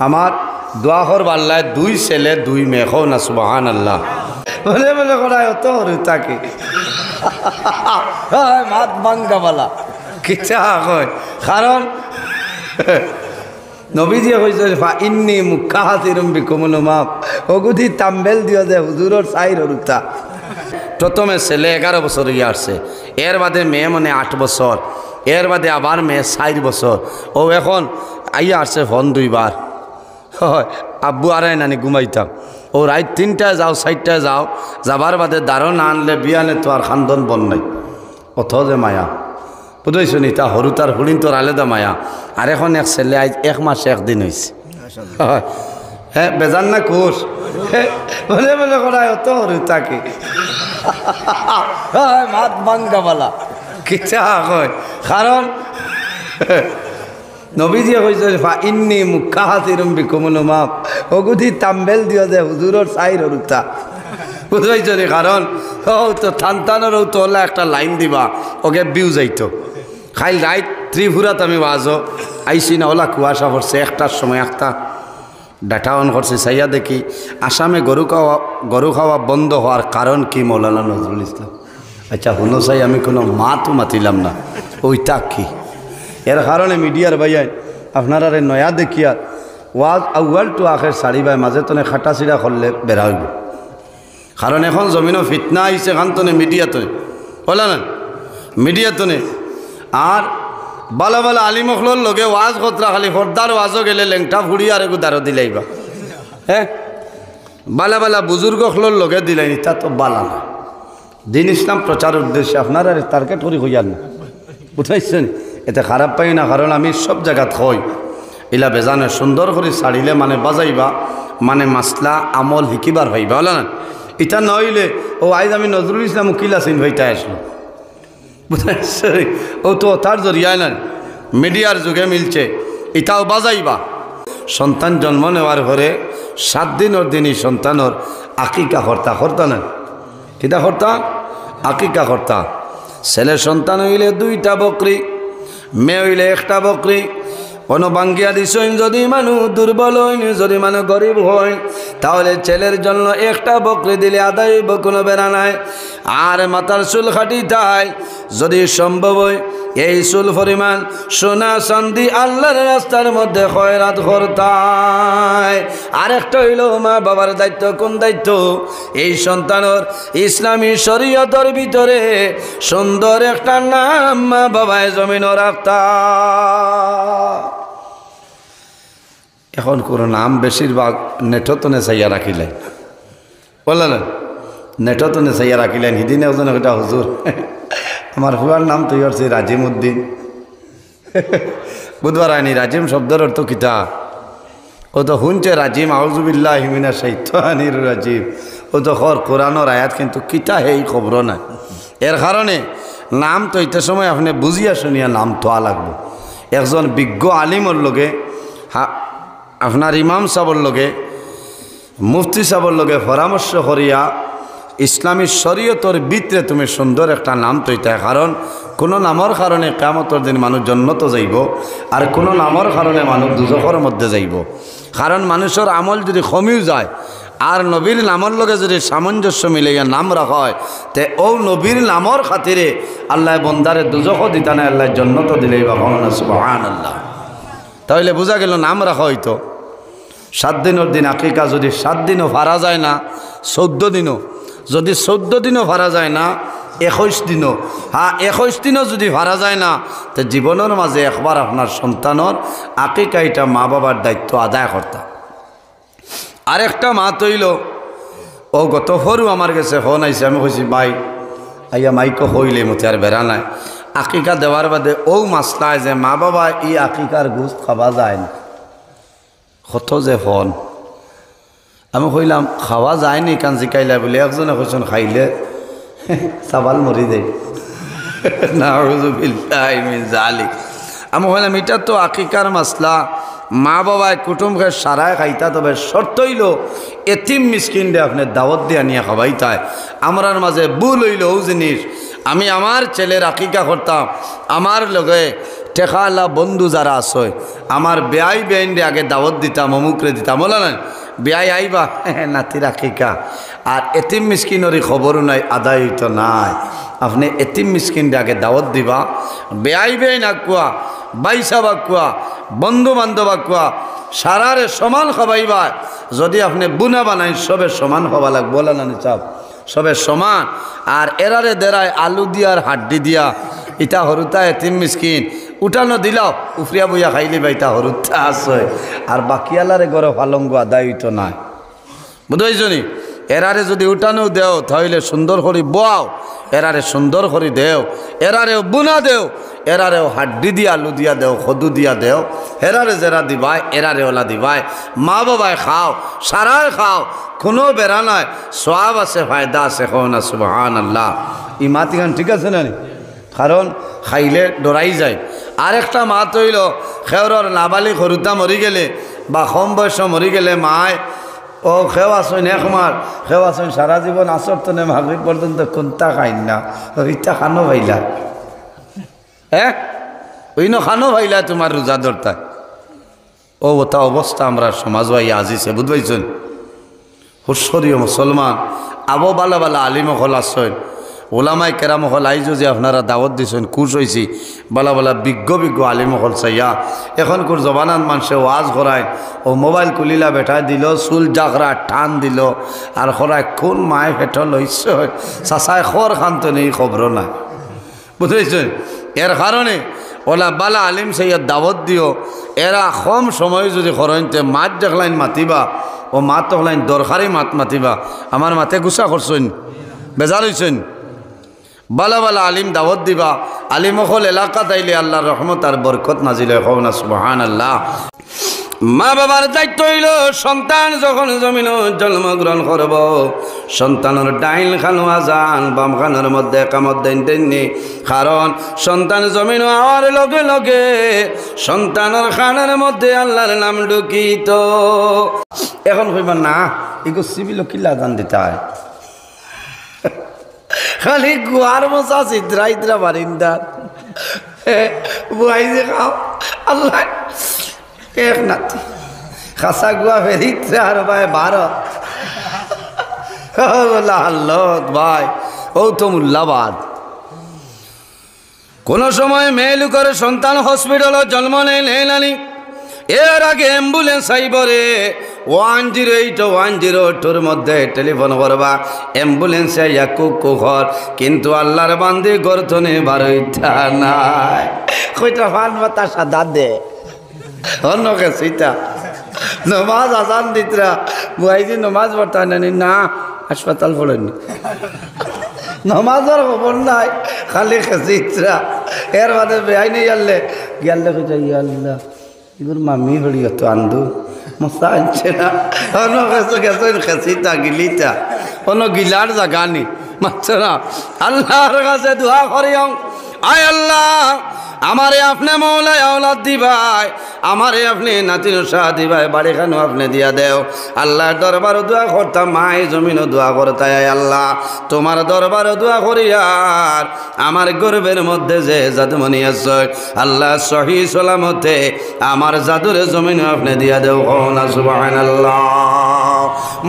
আমার দোয়া করবার লাই 2 ছেলে 2 মেয়ে হও না সুবহানাল্লাহ বলে বলে করায় অত হরুতাকে মাত বাঙ্গাবালা কিচ্ছা কয় কারণ নবীজি কইছে ইন্নী মুকাহাতিরুম বিকুমুল মাপ ওগুদি তাম্বেল দিও যে হুজুরর সাইর হরুতা প্রথমে ছেলে 11 বছর হয়ে আসছে এর বাদে মেয়ে মানে 8 বছর এর বাদে আবার মেয়ে 4 বছর ও এখন আইয়া আসছে ফোন 2 বার হয় আব্বু আরাই নানি ঘুমাইতাম ও রাত 3টায় যাও 4টায় যাও যাবার বাদে দারো না আনলে বিয়ানে তো আর খান্দন বন নাই অথ যে মায়া বুঝাইছো নি তা হরু তার হুড়িন তোর আলাদা মায়া আর এখন এক ছেলে আজ 1 মাস 1 দিন হয়েছে হ্যাঁ বেজান না কোষ বলে বলে করায় অত হরু তাকে মাত বাঙ্গাবালা কিচ্ছা কয় কারণ নবীজি কইছে ইন্নী মুকাহাতিরুম বিকুমুল মাপ ওগুদি তাম্বেল দিও যে হুজুরর সাইর হরুতা বুঝাইছো নি কারণ ও তো থানতানোর তো হলে একটা লাইন দিবা ওকে বিউ যাইতো খাইল রাইত ত্রিপুরাত আমি বাজো আইসি না ওলা কুয়াশা পড়ছে 1টার সময় একটা ডাটা অন করছে চাইয়া দেখি আসামে গরু খাওয়া বন্ধ হওয়ার কারণ কি মৌলানা নজরুল ইসলাম আচ্ছা হুনো চাই আমি কোনো মাতও মাতিলাম না ওইটা কি এর কারণে মিডিয়ার ভাইয়াই আপনারা নয়া দেখিয়া ওয়াজ আউয়াল টু আখের সারি বাই মাঝে তনে খাটা চিড়া করলে বেড়া হইব কারণ এখন জমিনও ফিতনা আইছে খানতনে মিডিয়াতনে বলা না মিডিয়াতনে আর বালা বালা আলিমখলোর লগে ওয়াজ কতরা খালি ফর্দার ওয়াজও গেলে লেংটা ফুড়ি আর একটু দাঁড়ো দিলাইবা হ্যাঁ বালা বালা বুজুর্গখলোর লগে দিলাইনি তা তো বালা না দিন ইসলাম প্রচার উদ্দেশ্যে আপনারা টার্গেট করি হইয়ার না বুঝাইছেন এতে খারাপ পাই না কারণ আমি সব জায়গাত হই ইলা বেজানে সুন্দর করে ছাড়িলে মানে বাজাইবা মানে মাসলা আমল শিকিবার ভাইবা বলা না এটা নইলে ও আইজ আমি নজরুল ইসলাম উকিল আছেন ভাইটা আসলো বুঝাইছে ও তো তার জরিয়ায় না মিডিয়ার যুগে মিলছে এটাও বাজাইবা সন্তান জন্ম নেওয়ার পরে 7 দিনের দিনই সন্তানের আকিকা করতা না কিতা করতা আকিকা করতা ছেলে সন্তান হইলে 2টা বকরি মেয়ে হইলে 1টা বকরি কোনো বাঙ্গিয়া দিছেন যদি মানুষ দুর্বল হইনি যদি মানুষ গরিব হয় তাহলে ছেলের জন্য 1টা বকরি দিলে আদায় কোনো বেড়া নাই আর মাথার চুল খাটি তাই যদি সম্ভব হয় এই চুল পরিমাণ সোনা চাঁদি আল্লাহর রাস্তার মধ্যে খয়রাত করতাই আরেকটা হইল মা বাবার দায়িত্ব কোন দায়িত্ব এই সন্তানের ইসলামী শরীয়তের ভিতরে সুন্দর একটা নাম মা বাবায় জমিনও রাখতা এখন কোনো নাম বেশিরভাগ নেটতনে চাইয়া রাখিলেন বললেন না নেটতনে চাইয়া রাখিলেন হিদিনে ওজন একটা হুজুর আমার ফুয়ার নাম তো হচ্ছে রাজিম উদ্দিন বুধবার আইনি রাজিম শব্দের অর্থ কিতা ও তো শুনছে রাজিম আউযুবিল্লাহি মিনাশ শাইতানির রাজিম ও তো কোরআনের আয়াত কিন্তু কিতা হেই খবর না এর কারণে নাম তো এটা সময় আপনি বুঝিয়া শুনিয়া নাম তোয়া লাগবে একজন বিজ্ঞ আলিমর লগে আপনার ইমাম সাহর লগে মুফতি সাহর লগে পরামর্শ করিয়া ইসলামী শরীয়তের ভিতরে তুমি সুন্দর একটা নাম তৈতা কারণ কোনো নামর কারণে কিয়ামতের দিন মানুষ জান্নাতে যাইব আর কোনো নামর কারণে মানুষ দুজখের মধ্যে যাইব কারণ মানুষের আমল যদি কমিও যায় আর নবীর নামর লগে যদি সামঞ্জস্য মিলাইয়া নাম রাখা হয় তে ও নবীর নামর খাতিরে আল্লাহ বন্দারে দুজখও দিতা না আল্লাহ জান্নাতও দিলেই বা না সুবহানাল্লাহ তাহলে বোঝা গেল নাম রাখা হইতো 7 দিনের দিন আকিকা যদি 7 দিনও ভাড়া যায় না 14 দিনও যদি 14 দিনও ভাড়া যায় না 21 দিনও হ্যাঁ 21 দিনও যদি ভাড়া যায় না তো জীবনের মাঝে একবার আপনার সন্তানের আকিকা এটা মা বাবার দায়িত্ব আদায় করতা আরেকটা মা তৈল ও গত সরু আমার কাছে ফোন আইছে আমি কইছি ভাই আইয়া মাইকো হইলে মতে আর বেড়া নাই আকিকা দেওয়ার বাদে ও মাসলায় যে মা বাবা এই আকিকার গোস্ত খাওয়া যায় না কত যে ফোন আমি কইলাম খাওয়া যায়নি কান জিকাইলা বলে একজনে কইছেন খাইলে সাবাল মরি যায় নাউযুবিল্লাহি মিন যালিক আমি কইলাম এটা তো আকিকার মাসলা মা বাবায় কুটুমকে সারায় খাইতা তবে শর্ত হইল এতিম মিসকিন দে আপনি দাওয়াত দিয়ে নিয়ে খাওয়াইতায় আমরার মাঝে ভুল হইল ও জিনিস আমি আমার ছেলের আকিকা করতাম আমার লগে টেকালা বন্ধু যারা আছে আমার বেআই বেআইনরে আগে দাওয়াত দিতাম অমুকরে দিতাম বলা না বেআই আইবা নাতি রাখিকা আর এতিম মিসকিনেরই খবরও নাই আদায় হইতো নাই আপনি এতিম মিসকিনরে আগে দাওয়াত দিবা বেআই বেআইন আকুয়া বাইসাব আকুয়া বন্ধু বান্ধব আকুয়া সারারে সমান খাবাইবা যদি আপনি বুনা বানাই সবে সমান হওয়া লাগবে বলা না চাপ সবে সমান আর এরারে দেরায় আলু দিয়ার হাড্ডি দিয়া ইটা হরুতা এতিম মিসকিন উঠানো দিলাও উফরিয়া বইয়া খাইলি বা ইটা হরুতা আছে আর বাকিয়ালারে গড়ে পালঙ্গ আদায় হইতো নাই বুঝাইছনি এরারে যদি উঠানো দেও তাহলে সুন্দর করে বোয়াও এরারে সুন্দর করে দেও এরারেও বুনা দেও এরারেও হাড্ডি দিয়া আলু দিয়া দেও খদু দিয়া দেও এরারে যেরা দিবাই এরারে ওলা দিবাই মা বাবায় খাও সারায় খাও কোনো বেড়া নয় সওয়াব আছে ফায়দা আছে খাও না সুবহানাল্লাহ ই মাতিগান ঠিক আছে না কারণ খাইলে ডরাই যায় আর একটা মাত হইল খেওরর নাবালিক হরুতা মরি গেলে বা কম বয়স মরি গেলে মায় ও খেও আসইন একমার খেও আসইন সারা জীবন আসর তো নে মাগরিব পর্যন্ত কোনটা খাইন না ইটা খানো ভাইলা হ্যাঁ ওইন খানো ভাইলা তোমার রোজা ধরতা ও ওটা অবস্থা আমরা সমাজ ভাই আজিছে বুঝবাইছেন হুশ্বরীয় মুসলমান আবো বালা বালা আলিম হল আসইন ওলামাই কেরাম হল আইজো যে আপনারা দাওয়াত দিছেন খুশ হয়েছি বালা বালা বিজ্ঞ আলিম হল চাইয়া এখনকার জবানান মানুষে ওয়াজ করায় ও মোবাইল কুলিলা বেঠাই দিল চুল জাগরা টান দিল আর খরায় কোন মায় ফেট লইছে চাচাই খর খান্ত নেই খবর নাই বুঝেছেন এর কারণে ওলা বালা আলিম চাইয়া দাওয়াত দিও এরা কম সময় যদি খরইতে মাত দেখলাইন মাতিবা ও মাত তখলাইন দরকারি মাত মাতিবা আমার মাতে গুছা করছেন বেজার হয়েছেন বালা বালা আলিম দাওয়াত দিবা আলিম হল এলাকা তাইলে আল্লাহর রহমত আর বরকত নাজিল হয় না সুবহানাল্লাহ মা বাবার দায়িত্ব হইল সন্তান যখন জমিন জন্মগ্রহণ করব সন্তানের ডাইল খানো আজান বাম খানোর মধ্যে কামত দেন দেননি কারণ সন্তান জমিন হওয়ার লগে লগে সন্তানের খানের মধ্যে আল্লাহর নাম ঢুকিত এখন কইবা না এগো সিভিল কিল্লা আজান দিতে হয় খালি গুয়ার মশা চিত্রা ইত্রা বারিন্দা বুয়াই যে খাও আল্লাহ এক নাতি খাসা গুয়া ফেরিত্রে আর ভাই ভারত আল্লাহ ভাই ও তো মূল্যবাদ কোন সময় মেয়ে করে সন্তান হসপিটাল জন্ম নেই এর আগে অ্যাম্বুলেন্স আইবরে 108 মধ্যে টেলিফোন করবা অ্যাম্বুলেন্সে কুকর কিন্তু আল্লাহর বান্দি গর্তনে বারইতা নাই কইটা ফান বাতা সাদা দে অন্য কেসিটা নমাজ আজান দিতরা বুয়াইজি নমাজ পড়তা না হাসপাতাল পড়েনি নমাজের খবর নাই খালি খেসিতরা এর বাদে বেআইনি গেলে কইটা আল্লাহ এগুলো মামি হলি তো আন্দু মশা আনছে না অন্য গেছো গেছো খেসিটা গিলিটা অন্য গিলার জায়গা নি মারছে না আল্লাহর কাছে দোয়া করিও আয় আল্লাহ আমারে আপনি মৌলাই আওলাদ দিবাই আমারে আপনি নাতিন শাহ দিবাই বাড়িখানো আপনি দিয়া দেও আল্লাহর দরবার দোয়া করতাম মায় জমিনও দোয়া করতাই আল্লাহ তোমার দরবার দোয়া করিয়ার আমার গর্বের মধ্যে যে জাদুমণি আছে আল্লাহ সহি সালামতে আমার জাদুরে জমিনও আপনি দিয়া দেও না সুবহানাল্লাহ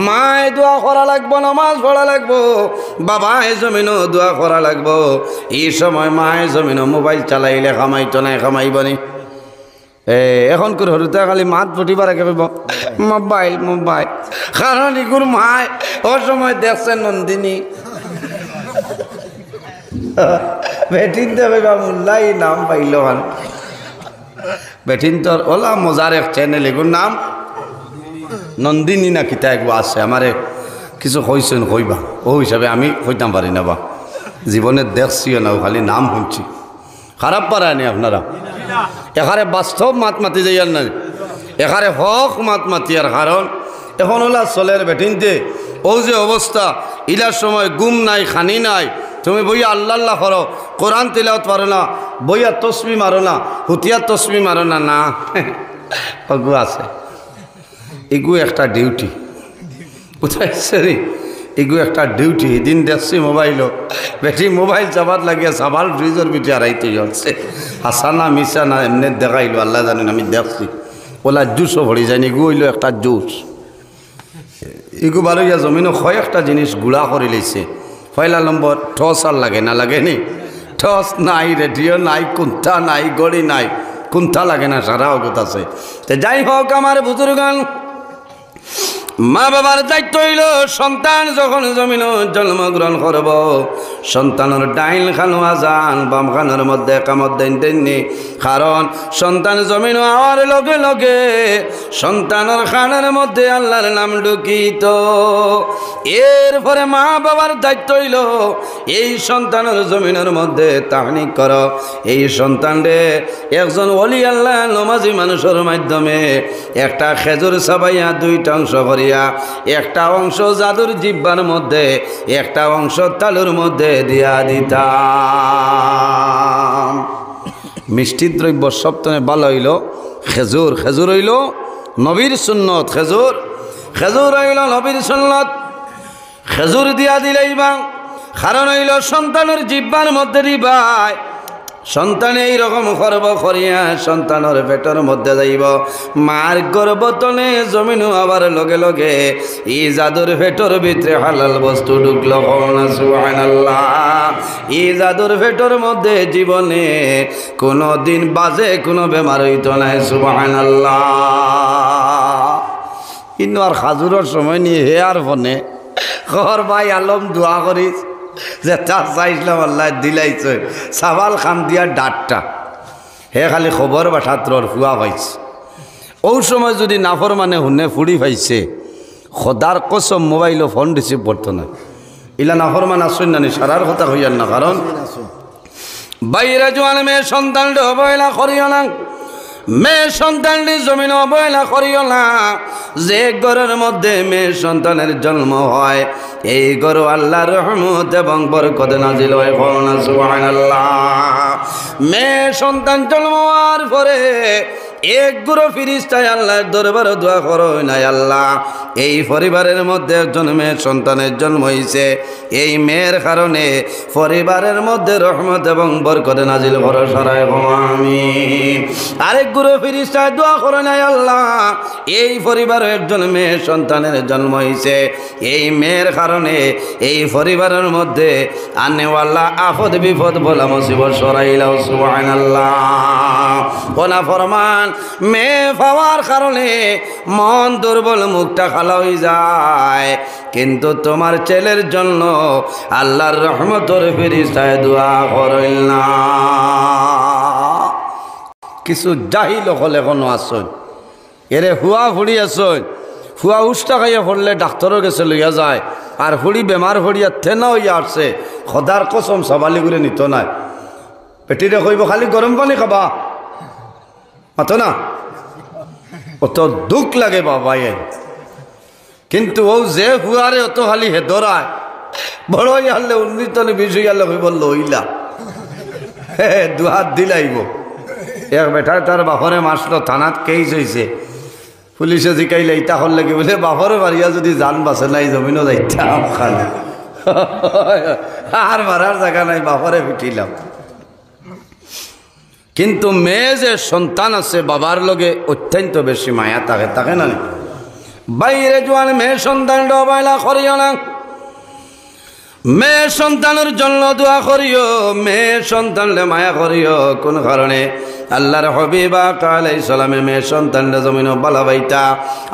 মায় দোয়া করা লাগবো নামাজ পড়া লাগবো বাবায় জমিনও দোয়া করা লাগবো এই সময় মায় জমিনও মোবাইল চালাইলে খামাইতো নাই খামাইবনি এখন করে হরুতা খালি মাত ফুটিবার আগে মোবাইল মোবাইল কারণ ইগুর মায় ও সময় দেখছেন নন্দিনী বেটিন দেবা মোল্লাই নাম পাইল বেটিন তোর ওলা মজার এক চ্যানেল এগুর নাম নন্দিনী না কিতা একবার আছে আমারে কিছু কইছেন কইবা ও হিসাবে আমি কইতাম পারি না বা জীবনে দেখছিও না খালি নাম শুনছি খারাপ পারায়নি আপনারা এখানে বাস্তব মাত মাতি যাইয়ার না এখানে হক মাত মাতিয়ার কারণ এখন ওলা চলের বেটিনতে ও যে অবস্থা ইলার সময় গুম নাই খানি নাই তুমি বইয়া আল্লাহ আল্লাহ করো কোরআন তিলাওয়াত পারো না বইয়া তসবি মারো না হুতিয়ার তসবি মারো না না অগু আছে এগু একটা ডিউটি বুঝাইছে রে এগু একটা ডিউটি দিন দেখছি মোবাইলও বেটি মোবাইল চাপাত লাগিয়া সাবাল ফ্রিজের বিটি আড়াইতে যাচ্ছে হাসানা মিশা না এমনি দেখাইলো আল্লাহ জানেন আমি দেখছি ওলা জুসও ভরি যায়নি এগু হইল একটা জুস এগু বারো ইয়া জমিনও কয়েকটা জিনিস গুড়া করে লইছে পয়লা নম্বর টস আর লাগে না লাগে নি টস নাই রেডিও নাই কুন্থা নাই গড়ি নাই কুন্থা লাগে না সারা অগত আছে তো যাই হোক আমার বুজুর্গান মা বাবার দায়িত্ব হইল সন্তান যখন জমিন জন্মগ্রহণ করব সন্তানের ডাইল খানো আজান বাম খানোর মধ্যে কামত দেননি কারণ সন্তান জমিন হওয়ার লগে লগে সন্তানের খানের মধ্যে আল্লাহর নাম ঢুকিত এরপরে মা বাবার দায়িত্ব হইল এই সন্তানের জমিনের মধ্যে তাহনিক কর এই সন্তানরে একজন ওলি আল্লাহ নমাজি মানুষের মাধ্যমে একটা খেজুর সাবাইয়া দুইটা অংশ করিয়া একটা অংশ জাদুর জিব্বার মধ্যে একটা অংশ তালুর মধ্যে দিয়া দিতাম মিষ্টি দ্রব্য সপ্তমে ভালো হইল খেজুর খেজুর হইল নবীর সুন্নত খেজুর খেজুর হইল নবীর সুন্নত খেজুর দিয়া দিলেইবা কারণ হইল সন্তানের জিব্বার মধ্যে দিবাই সন্তান এইরকম করব করিয়া সন্তানের পেটের মধ্যে যাইব মার গর্ভতনে জমিন আবার লগে লগে ই জাদুর পেটের ভিতরে হালাল বস্তু ঢুকলো সুবহানাল্লাহ ই জাদুর পেটের মধ্যে জীবনে কোনো দিন বাজে কোনো বেমার হইতো না সুবহানাল্লাহ কিন্তু আর খাজুরের সময় নিয়ে হে আর ফোনে খবর ভাই আলম দোয়া করিস যে তার চাইছিলাম আল্লাহ দিলাইছে সাবাল খান দিয়া ডাটটা হে খালি খবর বা ছাত্রর ফুয়া পাইছে ও সময় যদি নাফর মানে হুনে ফুড়ি পাইছে খোদার কসম মোবাইলও ফোন রিসিভ করতো না ইলা নাফর মান আসুন না সারার কথা হইয়ার না কারণ বাইরে জোয়ান মেয়ে সন্তান অবহেলা করিও না মেয়ে সন্তানটি জমিন অবহেলা করিও না যে ঘরের মধ্যে মেয়ে সন্তানের জন্ম হয় এই ঘর আল্লাহর রহমত এবং বরকত নাজিল হয় সুবহানাল্লাহ মেয়ে সন্তান জন্ম হওয়ার পরে এক গুরু ফিরিস্তায় আল্লাহর দরবারে দোয়া করো না আল্লাহ এই পরিবারের মধ্যে একজন মেয়ে সন্তানের জন্ম হয়েছে এই মেয়ের কারণে পরিবারের মধ্যে রহমত এবং বরকত নাজিল করো সরাই আমিন আরেক গুরু ফিরিস্তায় দোয়া করো না আল্লাহ এই পরিবারের একজন মেয়ে সন্তানের জন্ম হয়েছে এই মেয়ের কারণে এই পরিবারের মধ্যে আনেওয়ালা আফদ বিপদ বলা মুসিবত সরাইলাও সুবহানাল্লাহ কোনা ফরমান মেয়ে পাওয়ার কারণে মন দুর্বল মুখটা খালা হয়ে যায় কিন্তু তোমার ছেলের জন্য আল্লাহর রহমতের ফেরেশতায় দোয়া করেন না কিছু জাহিল হলে এখনো আসন এরে হুয়া ফুড়ি আসন হুয়া উষ্টা খাইয়া পড়লে ডাক্তারও গেছে লইয়া যায় আর হুড়ি বেমার হড়িয়া থেনা হইয়া আসছে খোদার কসম সবালি করে নিত নাই পেটিরে কইব খালি গরম পানি খাবা মাতো না অত দুঃখ লাগে বাবা কিন্তু ও যে হুয়ারে অত খালি হে ধরায় বড় হইয়ালে 19 20 হইয়ালে হইব লইলা হে দুহাত দিলাইব এক বেটা তার বাপরে মাসলো থানাত কেস হয়েছে পুলিশে জিকাইলে ইটা হল লাগে বলে বাপরে বাড়িয়া যদি জান বাসে নাই জমিনও যাইতাম খালি আর মারার জায়গা নাই বাপরে পিটিলাম কিন্তু মেয়ে যে সন্তান আছে বাবার লগে অত্যন্ত বেশি মায়া থাকে থাকে না বাইরে জোয়ান মেয়ে সন্তান অবহেলা করিও না মেয়ে সন্তানের জন্য দোয়া করিও মেয়ে সন্তানলে মায়া করিও কোন কারণে আল্লাহর হাবিব আলাইহিস সালামে মেয়ে সন্তানলে জমিন বালা বাইতা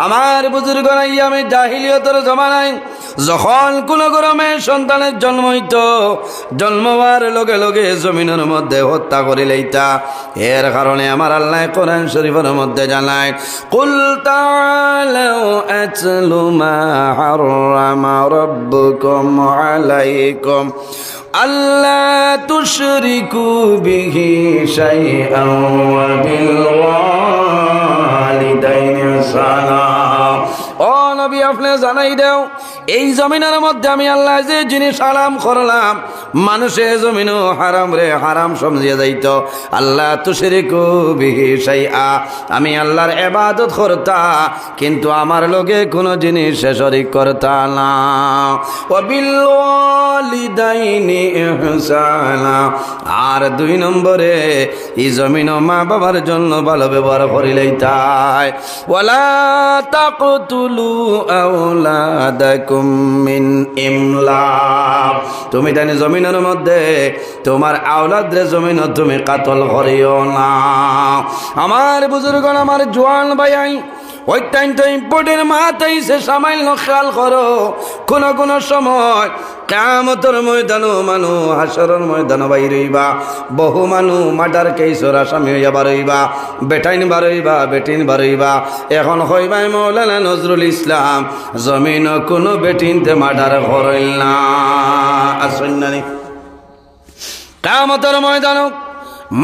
আমার বুজুর্গ নাই আমি জাহিলিয়তের জমানায় যখন কোন গরমে সন্তানের জন্ম হইত জন্ম হওয়ার লগে লগে জমিনের মধ্যে হত্যা করে লইতা এর কারণে আমার আল্লাহ কোরআন শরীফের মধ্যে জানায় কুল তাআলাউ আতলু মা হারামা রাব্বুকুম আলাইকুম আল্লা তুশরিকু বিহি শাইআন ওয়া বিল ওয়ালিদাইনি ইহসানা ও নবী আপনি জানাই দেও এই জমিনের মধ্যে আমি আল্লাহ যে জিনিস হারাম করলাম মানুষের জমিনও হারাম রে হারাম সমঝিয়ে যাইত আল্লাহ তুশরিকু বিহি শাইআ আমি আল্লাহর ইবাদত করতা কিন্তু আমার লগে কোনো জিনিস শরীক করতা না ওয়া বিল ওয়ালিদাইনি ইহসানা আর 2 নম্বরে এই জমিনও মা বাবার জন্য ভালো ব্যবহার করিলেই তাই ওয়ালা তাকতুলু আওলাদাকুম মিন ইমলাক তুমি জানি জমিনের মধ্যে তোমার আওলাদরে জমিনও তুমি কাতল করিও না আমার বুজুর্গণ আমার জওয়ান ভাই ওই টাইমটা ইম্পর্টেন্ট মাথায় সে সামান্য খেয়াল করো কোন সময় কিয়ামতের ময়দানও মানু হাসরের ময়দানও বাইরইবা বহু মানু মার্ডার কেসের আসামি হইয়া বারইবা বেটাইন বারইবা বেটিন বারইবা এখন হইবা মাওলানা নজরুল ইসলাম জমিন কোনো বেটিনতে মার্ডার করইল না আসন্নানি কিয়ামতের ময়দানও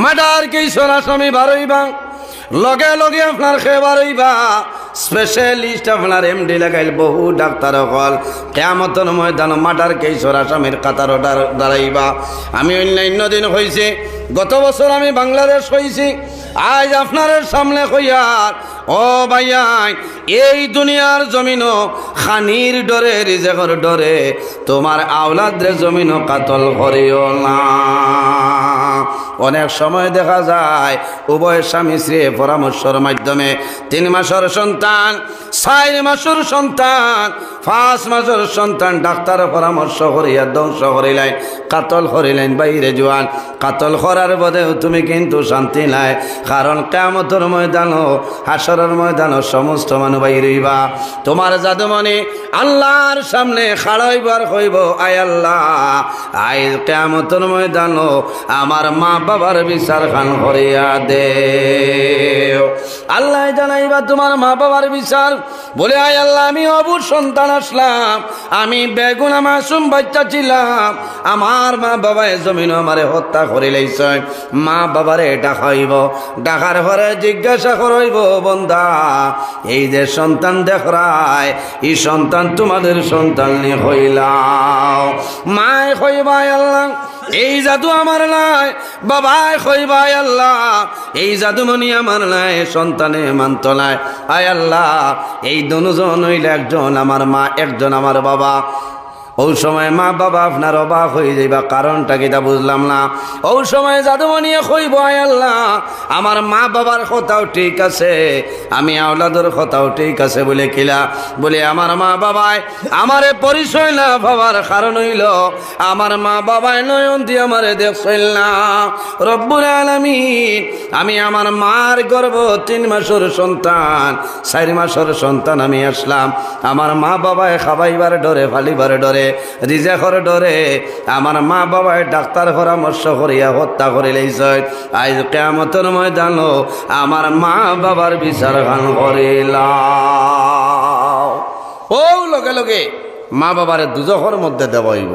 মার্ডার কেসের আসামি বারইবা লগে লগে আপনার খেবার হইবা স্পেশালিস্ট আপনার এমডি লাগাইল বহু ডাক্তার হল কিয়ামতের ময়দান মার্ডার কেসের আসামির কাতার দাঁড়াইবা আমি অন্যান্য দিন হয়েছে গত বছর আমি বাংলাদেশ হয়েছি আজ আপনার সামনে হইয়ার ও ভাইয়াই এই দুনিয়ার জমিনও খানির ডরে রিজেকর ডরে তোমার আওলাদরে জমিনও কাতল করিও না অনেক সময় দেখা যায় উভয় স্বামী স্ত্রী পরামর্শের মাধ্যমে 3 মাসের সন্তান 4 মাসের সন্তান 5 মাসের সন্তান ডাক্তার পরামর্শ করিয়া ধ্বংস করিলেন কাতল করিলেন বাইরে জোয়ান কাতল করার বদেও তুমি কিন্তু শান্তি নাই কারণ কিয়ামতের ময়দানও হাসরের ময়দানও সমস্ত মানুষ বাইরইবা তোমার জাদুমণি আল্লাহর সামনে খাড়াইবার কইব আয় আল্লাহ আই কিয়ামতের ময়দানও আমার মা বাবার বিচার খান করিয়া দে আল্লাহ জানাইবা তোমার মা বাবার বিচার বলে আয় আল্লাহ আমি অবুঝ সন্তান আসলাম আমি বেগুনা মাসুম বাচ্চা ছিলাম আমার মা বাবা জমিন আমারে হত্যা করে লাইছে মা বাবারে ডাকাইব ডাকার পরে জিজ্ঞাসা করইব বন্দা এই যে সন্তান দেখরায় এই সন্তান তোমাদের সন্তান নি হইলাও মায় কইবাই আল্লাহ এই জাদু আমার নাই বাবাই কইবাই আল্লাহ এই জাদুমণি আমার নাই সন্তানে মানত নাই আয় আল্লাহ এই দুজন হইলে একজন আমার মা একজন আমার বাবা ওই সময় মা বাবা আপনার অবাক হয়ে যাইবা কারণটা কি তা বুঝলাম না ওই সময় জাদুমণি কইব আয় আল্লাহ আমার মা বাবার কথাও ঠিক আছে আমি আওলাদের কথাও ঠিক আছে বলে কিলা বলে আমার মা বাবাই আমারে পরিচয় না ভাবার কারণ হইল আমার মা বাবাই নয়ন দিয়ে আমারে দেখছিল না রব্বুল আলামিন আমি আমার মার গর্ভ 3 মাসের সন্তান 4 মাসের সন্তান আমি আসলাম আমার মা বাবাই খাবাইবার ডরে ফালিবার ডরে রিজেকর ডরে আমার মা বাবায় ডাক্তার পরামর্শ করিয়া হত্যা করে লাইছে আজ কিয়ামতের ময়দানও আমার মা বাবার বিচার খান করিলাম ও লগে লগে মা বাবার দুজখের মধ্যে দেব হইব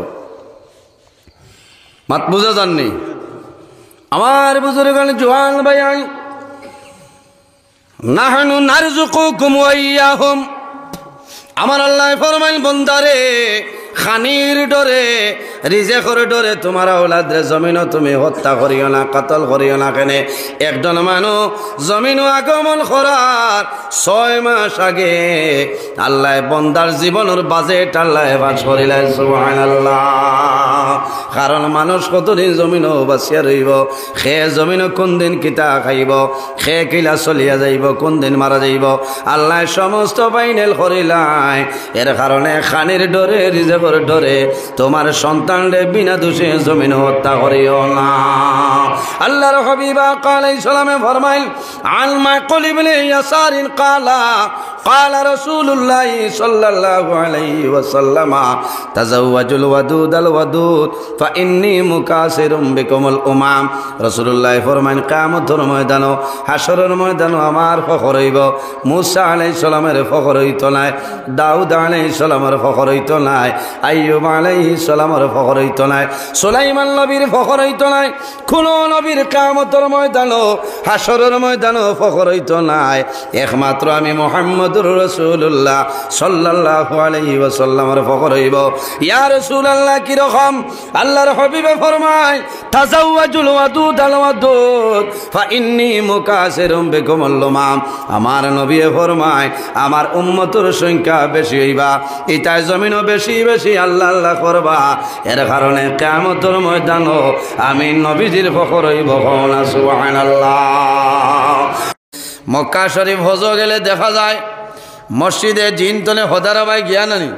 মাত বুঝা জাননি আমার বুজুর্গান জওয়ান ভাই নাহনু নারযুকুকুম ওয়া ইয়াহুম আমার আল্লাহ ফরমাইল বন্দারে খানির ডরে রিজেকর ডরে তোমার আওলাদরে জমিনও তুমি হত্যা করিও না কাতল করিও না কেনে একজন মানুষ জমিনও আগমন করার 6 মাস আগে আল্লাহ বন্দার জীবনের বাজেট আল্লাহ বাজ করিলেন সুবহানাল্লাহ কারণ মানুষ কতদিন জমিনও বাঁচিয়া রইব সে জমিনও কোন দিন কিতা খাইব সে কিলা চলিয়া যাইব কোন দিন মারা যাইব আল্লাহ সমস্ত ফাইনাল করিলাই এর কারণে খানির ডরে রিজেকর ডরে তোমার সন্তানরে বিনা দোষে জমিন হত্যা করিও না আল্লাহর হাবিব আলাইহিস সালামে ফরমাইল আল মাকুল ইবনে ইয়াসারিন قال رسول الله صلى الله عليه وسلم تزوجوا الودود الودود فإني مكاثر بكم الأمم رسول الله ফরমান কিয়ামতের ময়দানে হাসরের ময়দানে আমার ফখর হইব মুসা আলাইহিস সালামের ফখর হইতো না দাউদ আলাইহিস সালামের ফখর হইতো না আইয়ুব আলাইহিস সালামের ফখর হইতো নাই, সুলাইমান নবীর ফখর হইতো নাই, কোনো নবীর কিয়ামতের ময়দানও হাসরের ময়দানও ফখর হইতো নাই। একমাত্র আমি মুহাম্মদুর রাসূলুল্লাহ সাল্লাল্লাহু আলাইহি ওয়াসাল্লামের ফখর হইব। ইয়া রাসূলুল্লাহ কি রকম? আল্লাহর হাবিবে ফরমায় তাজাওয়াজুল ওয়াদুদ আল ওয়াদুদ ফা ইন্নী মুকাসিরুম বিকুমুল উমাম। আমার নবী ফরমায় আমার উম্মতের সংখ্যা বেশি হইবা, ইতায় জমিনও বেশি বেশি আল্লাহ আল্লাহ করবা। এর কারণে কিয়ামতের ময়দানও আমি নবীজির ফখর হইব। সুবহানাল্লাহ। মক্কা শরীফ হজ গেলে দেখা যায় মসজিদে জিন তলে হদারা ভাই গিয়া নানি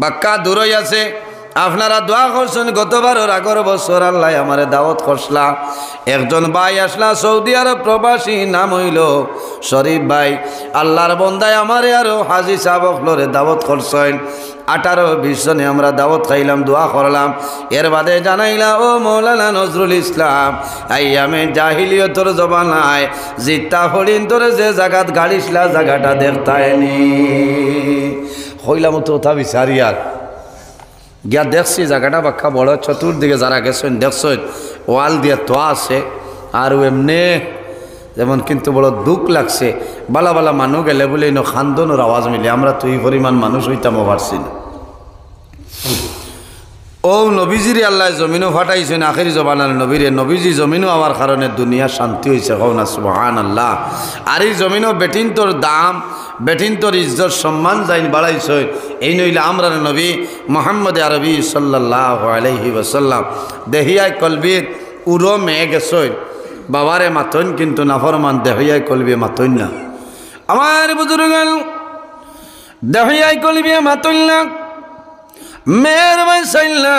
বাক্কা দূরই আছে। আপনারা দোয়া করছেন গতবারের আগর বছর আল্লাহ আমারে দাওয়াত করছলা। একজন ভাই আসলা সৌদি আরব প্রবাসী, নাম হইল শরীফ ভাই। আল্লাহর বন্দায় আমারে আরো হাজি সাহেব লরে দাওয়াত করছেন। 18-20 জনে আমরা দাওয়াত খাইলাম, দোয়া করলাম। এর বাদে জানাইলা ও মৌলানা নজরুল ইসলাম আইয়ামে জাহিলিয়তর জমানায় জিত্তা হরিণ তোরে যে জায়গাত গাড়িছিলা জায়গাটা দেখতায়নি। হইলাম তো তা বিচারি আর গিয়া দেখছি জায়গাটা বাক্কা বড়, চতুর্দিকে যারা গেছেন দেখছেন ওয়াল দিয়ে তো আছে। আর এমনি যেমন কিন্তু বড় দুঃখ লাগছে, বালা বালা মানুষ গেলে বলে ইনো খান্দনের আওয়াজ মিলে আমরা তো এই পরিমাণ মানুষ হইতাম পারছি না। ও নবীজিরে আল্লাহ জমিনও ফাটাইছেন আখেরি জবানার নবীরে, নবীজি জমিনও আমার কারণে দুনিয়া শান্তি হয়েছে। হও না সুবহানাল্লাহ। আর এই জমিনও বেটিন তোর দাম, বেটিন তোর ইজ্জত সম্মান যাই বাড়াইছে। এই নইলে আমরা নবী মুহাম্মদ আরবি সাল্লাল্লাহু আলাইহি ওয়াসাল্লাম দেহিয়ায় কলবির উড়ো মেয়ে গেছে বাবারে মাতন, কিন্তু নাফরমান দেহিয়ায় কলবি মাতন না। আমার বুজুর্গ দেহিয়ায় কলবি মাতন না, মেয়ের বাইসাইল্লা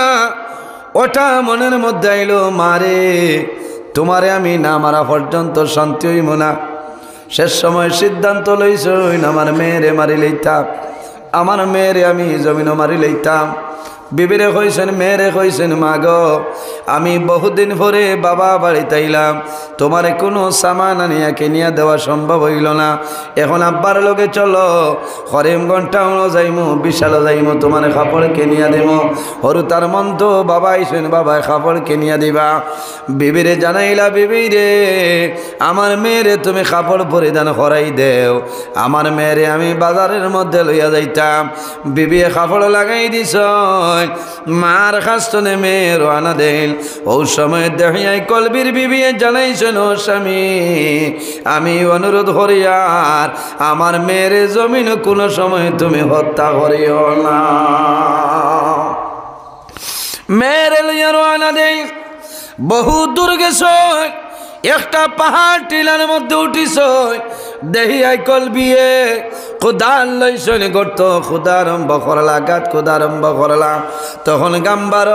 ওটা মনের মধ্যে আইলো মারে তোমারে আমি না মারা পর্যন্ত শান্তি হইব না। শেষ সময় সিদ্ধান্ত লইছইন আমার মেয়েরে মারি লইতাম, আমার মেয়েরে আমি জমিনও মারি লইতাম। বিবিরে কইছেন, মেয়েরে কইছেন মা গো আমি বহুদিন পরে বাবা বাড়িতে আইলাম, তোমারে কোনো সামান আনিয়া কিনিয়া দেওয়া সম্ভব হইল না। এখন আব্বার লগে চলো করিমগঞ্জ টাউনও যাইমু, বিশালও যাইমু, তোমারে কাপড় কিনিয়া দেব। হরু তার মন তো বাবা আইসেন, বাবা কাপড় কিনিয়া দিবা। বিবিরে জানাইলা বিবি রে আমার মেয়েরে তুমি কাপড় পরিধান করাই দেও, আমার মেয়েরে আমি বাজারের মধ্যে লইয়া যাইতাম। বিবিয়ে কাপড় লাগাই দিছ, মার খাস্তনে মেয়ে রানা দেন। ও সময় দেখিয়াই কলবির বিবিয়ে জানাইছেন ও স্বামী আমি অনুরোধ করি আর আমার মেয়ের জমিন কোনো সময় তুমি হত্যা করিও না। মেয়ের লইয়া রানা দেন, বহু দূর গেছ, একটা পাহাড় টিলার মধ্যে উঠিস, দেহিয়াই কলবিয়ে খুদার লইছেন গর্ত, খুদা আরম্ভ করলা, গাত খুদা আরম্ভ করলা। তখন গাম্বার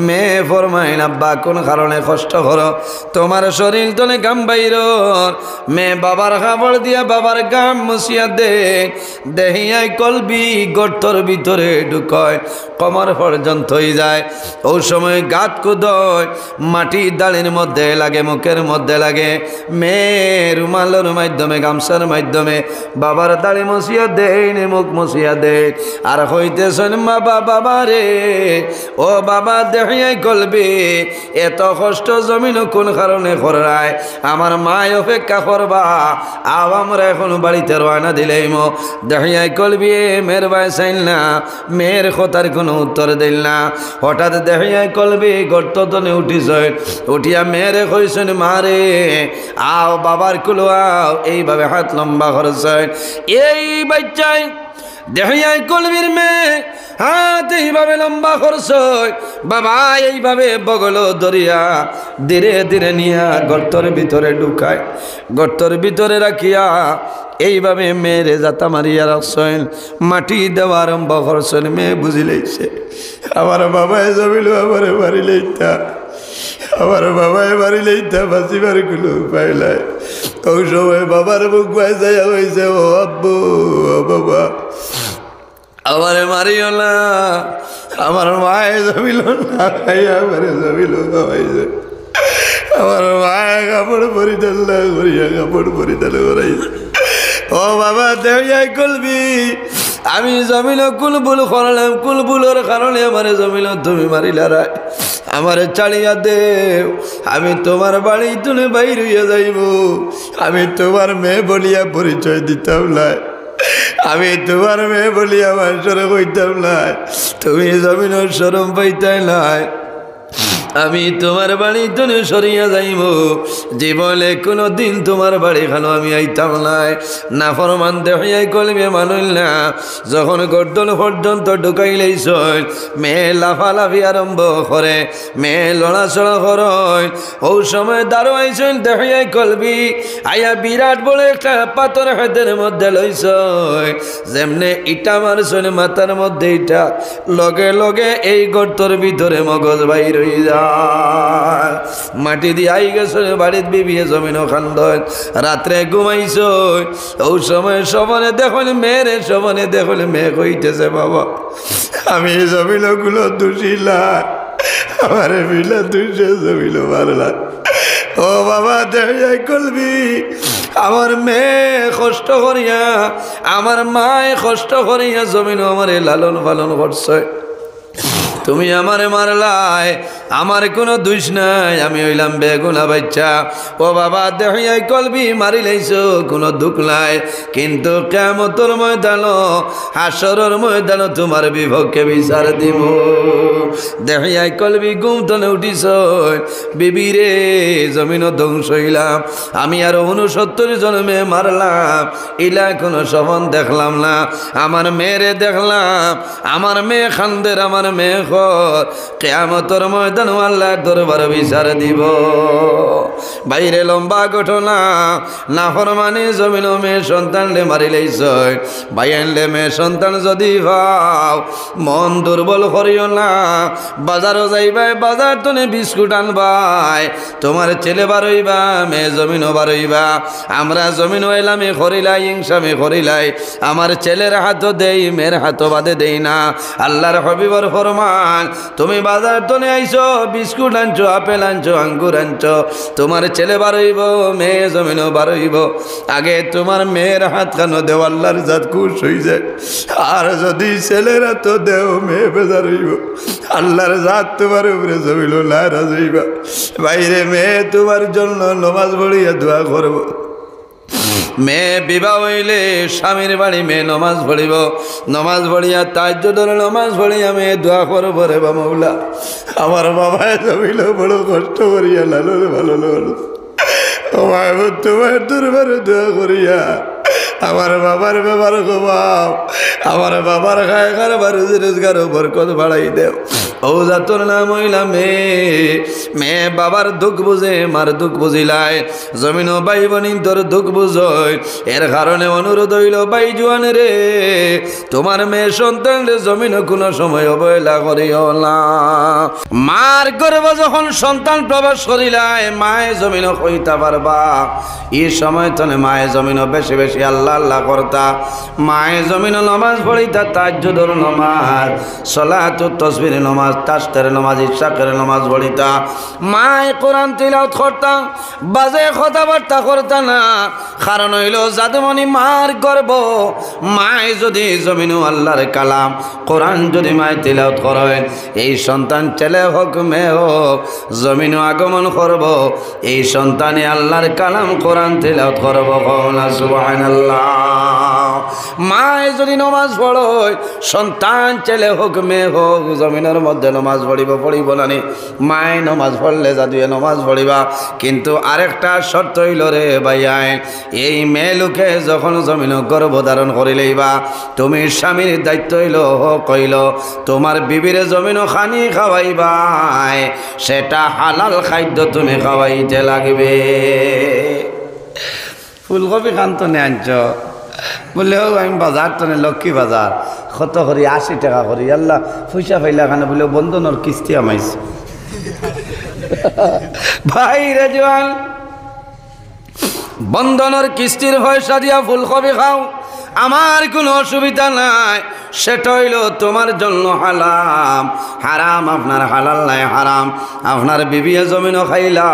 মেয়ে ফরমাইন আব্বা কোন কারণে কষ্ট করো, তোমার শরীর তলে গাম বাইর। মেয়ে বাবার খাবার দিয়া বাবার গাম মুছিয়া দে, দেহিয়াই কলবি গর্তর ভিতরে ঢুকয়, কমর পর্যন্ত হয়ে যায়। ও সময় গাত কুদয় মাটি দাড়ির মধ্যে লাগে, মুখের মধ্যে লাগে। মেয়ে রুমালের মাধ্যমে গামছার মাধ্যমে বাবার দাড়ি মশিয়া দেন, মুখ মশিয়া দেন। আর হইতেছেন মা বাবা রে ও বাবা দেখিয়াই কলবি এত কষ্ট জমিন কোন কারণে করায়, আমার মায় অপেক্ষা করবা, আও আমরা এখন বাড়িতে রওনা দিলেইম। দেখিয়াই কলবি মেয়ের বাইসাইল না, মেয়ের কথার কোনো উত্তর দিল না। হঠাৎ দেখিয়াই কলবি গর্ত তনে উঠিস, উঠিয়া মেয়েরে কইছেন মারে আও বাবার কুলো আও, এইভাবে হাত লম্বা করছেন। এই বাচ্চাই দেখিয়াই কলবির মেয়ে হাত এইভাবে লম্বা করছ, বাবা এইভাবে বগল দরিয়া ধীরে ধীরে নিয়া গর্তর ভিতরে ঢুকায়, গর্তর ভিতরে রাখিয়া এইভাবে মেয়েরে যাতা মারিয়া রাখছেন, মাটি দেওয়া আরম্ভ করছেন। মেয়ে বুঝিলেছে আমার বাবায় জমিল আমারে মারি লইতা, আমার বাবায় মারি লইতা, বাঁচিবার কোনো উপায় নাই। ওই সময় বাবার মুখ বাঁচাইয়া হয়েছে ও আব্বু ও বাবা আমারে মারিও না, আমার মায়ে জমিল না খাইয়া আমারে জমিল খাওয়াইছে, আমার মায়ে কাপড় পরিধান না করিয়া কাপড় পরিধান করাইছে। ও বাবা দেখিয়াই কলবি আমি জমিন কোন ভুল করলাম, কোন ভুলের কারণে আমার জমিন তুমি মারিলা রায়, আমারে চালিয়া দেও। আমি তোমার বাড়ি তুলে বাইর হইয়া যাইব। আমি তোমার মেয়ে বলিয়া পরিচয় দিতাম না, আমি তোমার মেয়ে বলিয়া মানুষের কইতাম না, তুমি জমিনের শরম পাইতাই নাই। আমি তোমার বাড়ি তুলে সরিয়া যাইব, জীবনে কোনো দিন তোমার বাড়ি খানো আমি আইতাম নাই। না ফরমান দেখাই কলবে মানুল না, যখন গর্দন পর্যন্ত ঢুকাইলেইছ মেয়ে লাফালাফি আরম্ভ করে, মেয়ে লড়াচড়া করয়। ও সময় দাঁড়ো আইসেন দেখাই কলবি আয়া বিরাট বলে একটা পাথর হাতের মধ্যে লইছ, যেমনে ইটা মারছেন মাথার মধ্যে ইটা, লগে লগে এই গর্তর ভিতরে মগজ বাইর হয়ে যায়। মাটি দিয়ে আই গেছে বাড়ির বিবিয়ে জমিন খান্দন, রাত্রে ঘুমাইছ। ও সময় সমানে দেখুন মেয়েরে, সমানে দেখুন মেয়ে কইতেছে বাবা আমি জমিন গুলো দুষিলা, আমার মিলা দুষে জমিন মারলা। ও বাবা দেখাই করবি আমার মেয়ে কষ্ট করিয়া, আমার মায় কষ্ট করিয়া জমিন আমারে লালন পালন করছে, তুমি আমারে মারলাই, আমার কোনো দোষ নাই, আমি হইলাম বেগুনা বাচ্চা। ও বাবা দেখাই কলবি মারি লাইছ কোনো দুঃখ নাই, কিন্তু কিয়ামতের ময়দান হাসরের ময়দান তোমার বিপক্ষে বিচার দিব। দেখাই কলবি ঘুম তলে উঠিস, বিবি রে জমিন ধ্বংস হইলাম, আমি আর 69 জন্মে মারলাম, ইলা কোনো সবন দেখলাম না। আমার মেয়েরে দেখলাম, আমার মেয়ে খান্দের, আমার মেয়ে কিয়ামতের ময়দান আল্লাহ দরবার বিচার দিব। বাইরে লম্বা ঘটনা, নাফরমানি জমিন মেয়ে সন্তানলে মারিলেইছ, ভাই আনলে মেয়ে সন্তান যদি ভাও মন দুর্বল করিও না। বাজারও যাইবাই, বাজার তুমি বিস্কুট আনবাই, তোমার ছেলে বারইবা, মেয়ে জমিনও বারইবা। আমরা জমিন হইলাম করিলাই, ইংসামে করিলাই, আমার ছেলের হাতও দেই, মেয়ের হাতও বাদে দেই না। আল্লাহর হবিবর ফরমান, তুমি বাজার তো আইছো, বিস্কুট আনছো, আপেল আনছো, আঙ্গুর আনছো, তোমার ছেলে বারইব, মেয়ে জমিনও বারইব, আগে তোমার মেয়ের হাত খানো দেও, আল্লাহর জাত খুশ হয়ে যায়। আর যদি ছেলেরা তো দেও, মেয়ে বেজার হইব, আল্লাহর জাত তোমার উপরে জমিল নারাজ হইবা। বাইরে মেয়ে তোমার জন্য নমাজ পড়িয়া দোয়া করব। মেয়ে বিবাহ হইলে স্বামীর বাড়ি মেয়ে নমাজ পড়িব, নমাজ পড়িয়া তাহাজ্জুদের নমাজ পড়িয়া মেয়ে দোয়া করব, রে বা মৌলা আমার বাবা জমিল বড় কষ্ট করিয়া লালন ভালো হলো, তোমার দরবারে দোয়া করিয়া আমার বাবার ব্যাপার গোবাব, আমার বাবার খায় খারবার রোজগার বরকত বাড়াই দেও। ও জাতর নাম হইলা মেয়ে বাবার দুঃখ বুঝে, মার দুঃখ বুঝিলাই, জমিন ভাই বোনি তোর দুঃখ বুঝই। এর কারণে অনুরোধ হইল ভাই জুয়ান রে, তোমার মেয়ে সন্তান রে জমিন কোনো সময় অবহেলা করিও না। মার গর্ভে যখন সন্তান প্রবেশ করিলাই, মায়ে জমিন কইতা পারবা, এই সময় তনে মায়ে জমিন বেশি বেশি আল্লাহ আল্লাহ করতা, মায়ে জমিন নমাজ পড়িতা, তাহাজ্জুদের নমাজ, সালাতুত তাসবিহ নমাজ, তাশতের নমাজ, ইশাকের নমাজ পড়িতা, মায়ে কোরআন তিলাওয়াত করতা, বাজে কথাবার্তা করতা না। কারণ হইল জাদুমণি মার গর্ব, মায়ে যদি জমিন আল্লাহর কালাম কোরআন যদি মায়ে তিলাওয়াত করেন, এই সন্তান ছেলে হোক মেয়ে হোক জমিন আগমন করব, এই সন্তানে আল্লাহর কালাম কোরআন তিলাওয়াত করব। কওনা সুবহানাল্লাহ। মায়ে যদি নমাজ পড়য়, সন্তান ছেলে হোক মেয়ে হোক জমিনের মধ্যে নমাজ পড়িব না নি, মায়ে নমাজ পড়লে জাদুয়ে নমাজ পড়িবা। কিন্তু আরেকটা শর্ত হইল রে ভাইয়াই, এই মেয়ে লোকে যখন জমিন গর্ভধারণ করিলেইবা, তুমি স্বামীর দায়িত্ব হইল কইল তোমার বিবিরে জমিন খানি খাওয়াইবাই, সেটা হালাল খাদ্য তুমি খাওয়াইতে লাগবে। ফুলকপি খান তো নে আনছ বললে, হোক আমি বাজার তো লক্ষ্মী বাজার কত করি 80 টাকা করি, আল্লাহ পয়সা পাইলা খানে বলে বন্ধনের কিস্তি আমাইছে। ভাই রে জওয়ান, বন্ধনের কিস্তির পয়সা দিয়া ফুলকপি খাও, আমার কোনো অসুবিধা নাই, সেটা হইল তোমার জন্য হালাম হারাম, আপনার হালাল নাই হারাম। আপনার বিবিয়ে জমিনও খাইলা,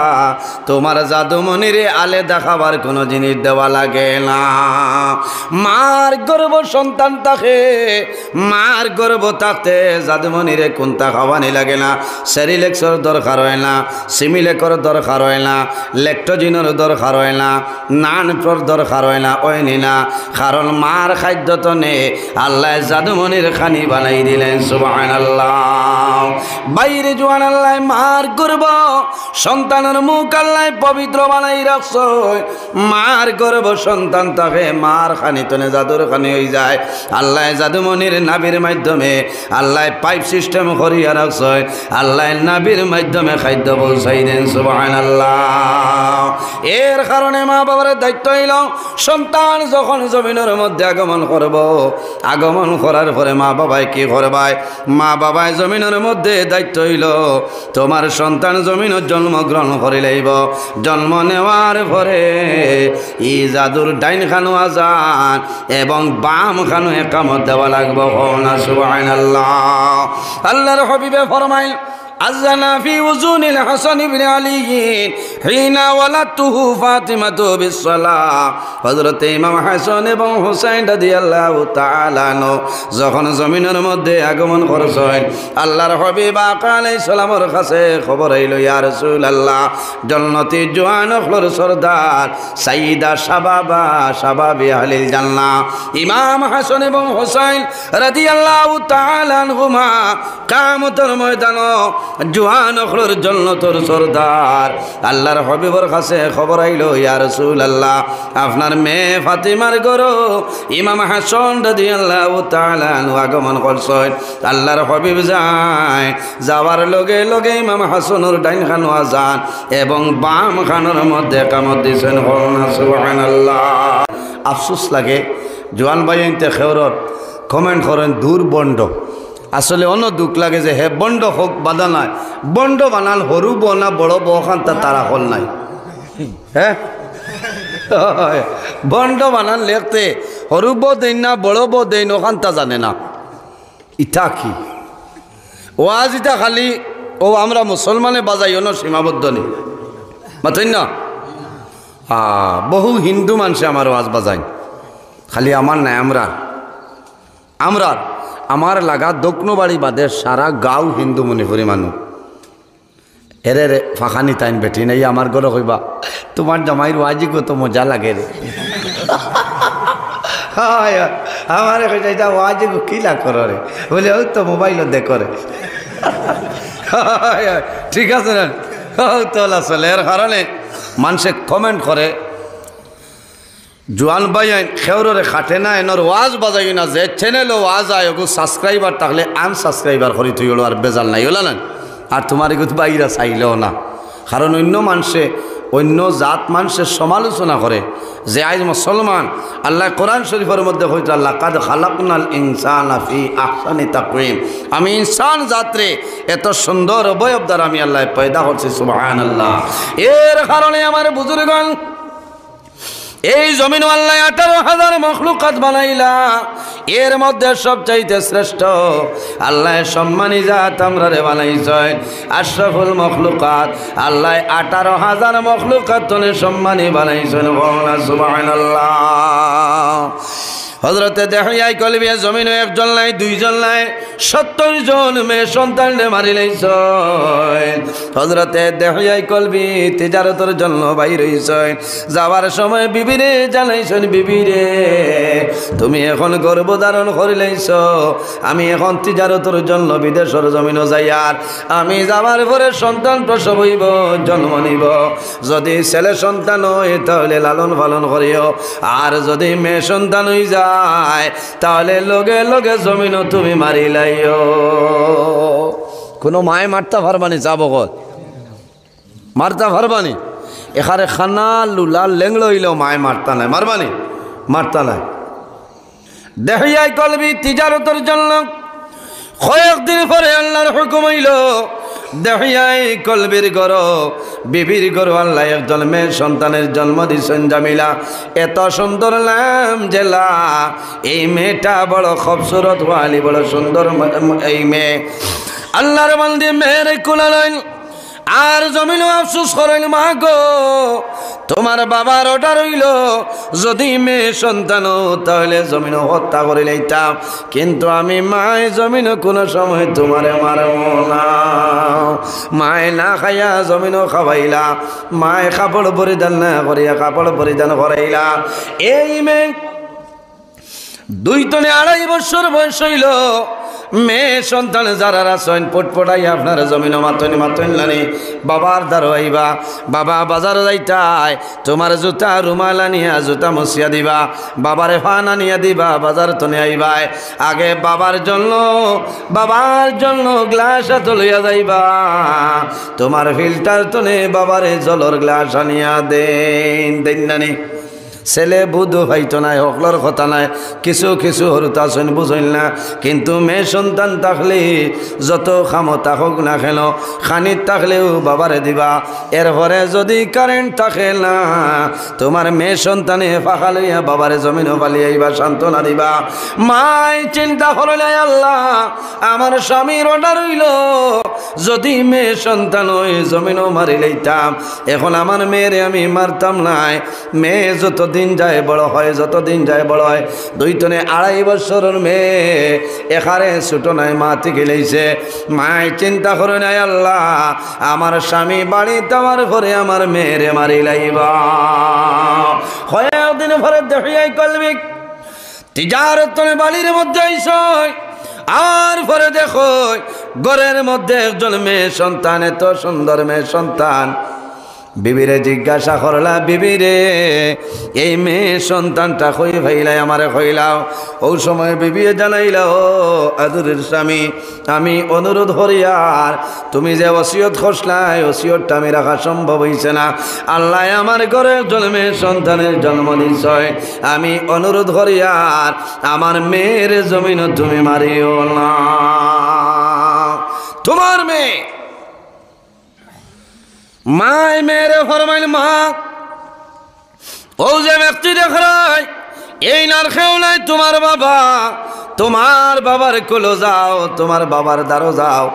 তোমার জাদুমণিরে আলে দেখাবার কোনো জিনিস দেওয়া লাগে না। মার গর্ভ সন্তান থাকে, মার গর্ভ থাকতে জাদুমণিরে কোনটা খাওয়ানি লাগে না। সেরিলেক্সর দরকার হয় না, সিমিলেকর দরকার হয় না, ল্যাকটোজিনের দরকার হয় না, নানপ্রর দরকার হয় না, ওইনি না। কারণ মার খাদ্য তো নে আল্লাহ জাদুমণির খানি বানাই দিলেন। সুবহানাল্লাহ। বাইরে জোয়ান আল্লাহ মার গর্ভ সন্তানের মুখ আল্লাহ পবিত্র বানাই রাখছ। মার গর্ভ সন্তান থাকে, মার খানি তনে জাদুর খানি হয়ে যায়। আল্লাহ জাদুমণির নাবির মাধ্যমে আল্লাহ পাইপ সিস্টেম করিয়া রাখছ, আল্লাহ নাবির মাধ্যমে খাদ্য পৌঁছাই দেন। সুবহানাল্লাহ। এর কারণে মা বাবার দায়িত্ব হইল সন্তান যখন জমিনের মধ্যে আগমন করব, আগমন করার পরে মা বাবাই কি করবাই? মা বাবাই জমিনের মধ্যে দায়িত্ব হইল তোমার সন্তান জমিনের জন্মগ্রহণ করে লইব। জন্ম নেওয়ার পরে ই জাদুর ডাইন খানো আজান এবং বাম খানো একামত দেওয়া লাগবো। সুবহানাল্লাহ। আল্লাহর হাবিবে ফরমাইল আযানা ফি উযুনিল হাসান ইবনে আলী হিনা ওয়ালাতুহু ফাতিমাতু বিসসালাহ। হযরত ইমাম হাসান এবং হুসাইন রাদিয়াল্লাহু তাআলা আনহু যখন জমিনের মধ্যে আগমন করছেন, আল্লাহর হাবিব আলাইহিস সালামের কাছে খবর আইল, ইয়া রাসূলুল্লাহ, জান্নাতি জওয়ান হলর সরদার সাইয়্যিদা শাবাবি আহলিল জান্নাহ ইমাম হাসান এবং হুসাইন রাদিয়াল্লাহু তাআলা আনহুমা কিয়ামতের ময়দানে জওয়ান হলর জান্নাতের সরদার। আল্লাহর হাবিবের কাছে খবর আইল, ইয়া রাসূলুল্লাহ, আপনার মেয়ে ফাতিমার ঘরে ইমাম হাসান রাদিয়াল্লাহু তাআলা আনহু আগমন করছেন। আল্লাহর হাবিব যায়, যাওয়ার লগে লগে ইমাম হাসানের ডাইন খানো আজান এবং বাম খানোর মধ্যে একামত দিয়েছেন। সুবহানাল্লাহ। আফসোস লাগে জওয়ান ভাই ইনতে খেওরত কমেন্ট করেন দূর বন্ড। আসলে অন্য দুঃখ লাগে যে হে বন্ড হোক বাধা নাই, বন্ড বানাল হরু বনা বড় বখান তারা হল নাই। হ্যাঁ, বন্ড বানান লেখতে হরু বো দেন না বড় বো দেন ওখান তা জানে না। ইটা কি ওয়াজ? ইটা খালি ও আমরা মুসলমানে বাজাই অন্য সীমাবদ্ধ নেই, মাতেন না? বহু হিন্দু মানুষে আমার ওয়াজ বাজাই, খালি আমার নাই। আমরা আমার লাগা দক্ষিণবাড়ি বাদে সারা গাঁও হিন্দু মণিপুরি মানুষ। এরে রে ফাঁকানি টাইম বেটি নাই আমার ঘরে কইবা তোমার জামাইর ওয়াজি কত মজা লাগে রে। আমার এটা ওয়াজি কি লাগ করো রে, বলে ও তো মোবাইলও দেখো রে। ঠিক আছে না, তোলা চলে। এর কারণে মানুষে কমেন্ট করে জোয়ান ভাই খেউরে খাটে না, এনর ওয়াজ বাজাই না, যে চ্যানেলও ওয়াজ আয় ওগো সাবস্ক্রাইবার থাকলে আনসাবস্ক্রাইবার করি তুই আর বেজাল নাই হলো না। আর তোমার এগুলো বাইরা চাইলেও না, কারণ অন্য মানুষে অন্য জাত মানুষের সমালোচনা করে যে আজ মুসলমান। আল্লাহ কোরআন শরীফের মধ্যে হয়তো আল্লাহ কাদ খালাকনাল ইনসানা ফি আহসানি তাকওয়িম, আমি ইনসান জাতরে এত সুন্দর অবয়ব দ্বারা আমি আল্লাহ পয়দা করছি। সুবহানাল্লাহ। এর কারণে আমার বুজুর্গণ এই জমিন আল্লাহ 18,000 মখলুকাত বানাইলা, এর মধ্যে সবচাইতে শ্রেষ্ঠ আল্লাহ সম্মানী জাত আমরা রে বানাইছেন আশরাফুল মখলুকাত। আল্লাহ 18,000 মখলুকাত তনে সম্মানী বানাইছেন। সুবহানাল্লাহ। হযরতে দেহিয়া কলবি জমিনে একজন নাই দুইজন নাই 70 জন মেয়ে সন্তান মারি লাইছেন। হযরতে দেহিয়া কলবি তিজারতের জন্য বাইর হইছেন। যাওয়ার সময় বিবিরে জানাইছেন, বিবিরে তুমি এখন গর্ভধারণ করে লাইছ, আমি এখন তিজারতের জন্য বিদেশের জমিনে যাই, আর আমি যাওয়ার পরে সন্তান প্রসব হইব, জন্ম নিব। যদি ছেলে সন্তান হয় তাহলে লালন পালন করিও, আর যদি মেয়ে সন্তান হয়ে যায় তাহলে লগে লগে জমিনও তুমি মারি লাইও। কোনো মায়ে মারতে পারবানি, যাবো মারতে পারবানি। এখানে খানা লুলা লেংলো হইলেও মায়ে মারতা নাই, মারবানি, মারতা নাই। দেহিয়াই কলবি তিজারতের জন্য কয়েকদিন পরে আল্লাহর হুকুম হইল দেহিয়াই কলবির ঘর বিবির গরু আল্লাহ একজন মেয়ে সন্তানের জন্ম দিয়েছেন জামিলা। এত সুন্দর নাম জেলা, এই মেয়েটা বড় খুবসুরত ওয়ালি, বড় সুন্দর এই মেয়ে। আল্লাহর বান্দি মেয়ের কুলালেন আর জমিনও আফসোস করেন, মা গো তোমার বাবার অর্ডার হইল যদি মেয়ে সন্তান তাহলে জমিনও হত্যা করে লইতাম, কিন্তু আমি মায় জমিনও কোনো সময় তোমারে মারব না। মায় না খাইয়া জমিনও খাওয়াইলা, মায় কাপড় পরিধান না করিয়া কাপড় পরিধান করাইলা। এই মেয়ে 2 থেকে 2.5 বছর বয়স হইল। মেয়ে সন্তান যারা আছেন পটপটাই আপনার জমিনও মাতনি লানি বাবার দ্বারা আইবা, বাবা বাজার যাইতাই তোমার জুতা রুমাল আনিয়া জুতা মসিয়া দিবা, বাবারে ফান আনিয়া দিবা, বাজার তনে আইবাই। আগে বাবার জন্য গ্লাস হাতে লইয়া যাইবা, তোমার ফিল্টার তনে বাবারে জলের গ্লাস আনিয়া দেন নানি। ছেলে বুধ হইতো নাই, হকলর কথা নাই, কিছু কিছু হরুতা শুন বুঝইল না, কিন্তু মেয়ে সন্তান থাকলে যত ক্ষমতা হোক না কেন খানিত থাকলেও বাবারে দিবা। এরপরে যদি কারেন্ট থাকে না তোমার মেয়ে সন্তানে ফাঁকা লইয়া বাবারে জমিনও পালিয়াইবা, সান্ত্বনা দিবা। মাই চিন্তা করলে আল্লাহ আমার স্বামীর অর্ডার হইল যদি মেয়ে সন্তান ওই জমিনও মারি লইতাম, এখন আমার মেয়েরে আমি মারতাম নাই। মেয়ে যতদিন যায় বড় হয়, যতদিন যায় বড় হয়, 2 থেকে 2.5 বছরের মেয়ে এখানে ছোট নাই, মা থেকে গেলেইছে। মায় চিন্তা করে নাই আল্লাহ আমার স্বামী বাড়িতে আমার ঘরে আমার মেয়েরে মারি লাইবা। কয়েকদিন পরে দেখিয়াই কলবিক তিজারত বাড়ির মধ্যে আইসয়, আর পরে দেখো ঘরের মধ্যে একজন মেয়ে সন্তান, এত সুন্দর মেয়ে সন্তান। বিবিরে জিজ্ঞাসা করলা, বিবিরে এই মেয়ে সন্তানটা কই ভাইলাই আমারে কইলাও। ওই সময় বিবিয়ে জানাইলা, ও আদুরের স্বামী আমি অনুরোধ হরিয়ার তুমি যে ওসিয়ত খসলাই ওসিয়তটা আমি রাখা সম্ভব হইছে না। আল্লাহ আমার ঘরে একজন মেয়ে সন্তানের জন্ম দিছয়, আমি অনুরোধ হরিয়ার আমার মেয়ের জমিন তুমি মারিও না। তোমার মেয়ে মায় মেয়েরে ফরমাইল, মা ও যে ব্যক্তি দেখায় এই নার খেও নাই তোমার বাবা, তোমার বাবার কোলো যাও, তোমার বাবার দ্বারো যাও।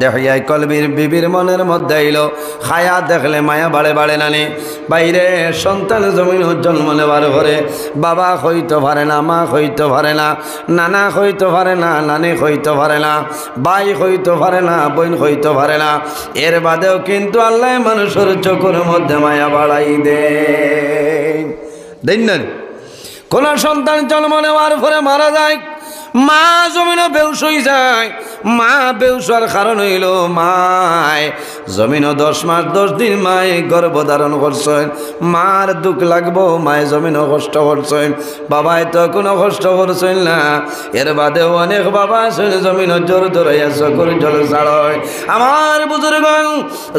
দেখিয়াই কলবির বিবির মনের মধ্যে আইল, খায়া দেখলে মায়া বাড়ে বাড়ে নানি। বাইরে সন্তান জমিন জন্ম নেবার ঘরে বাবা হইতে পারে না, মা হইতে পারে না, নানা হইতে পারে না, নানি হইতে পারে না, ভাই হইতে পারে না, বোন হইতে পারে না। এর বাদেও কিন্তু আল্লাহ মানুষের চোখের মধ্যে মায়া বাড়াই দেন না। কোন সন্তান জন্ম নেওয়ার পরে মারা যায়, মা জমিনও বেউস হয়ে যায়। মা বেউস হওয়ার কারণ হইল মায় জমিনও 10 মাস 10 দিন মায়ে গর্ভধারণ করছেন। মার দুঃখ লাগবো, মায়ে জমিনও কষ্ট করছেন, বাবায় তো কোনো কষ্ট করছেন না। এর বাদেও অনেক বাবা আছেন জমিনও জোর ধরাইয়া চকুর জল ছাড়য়। আমার বুজুর্গ,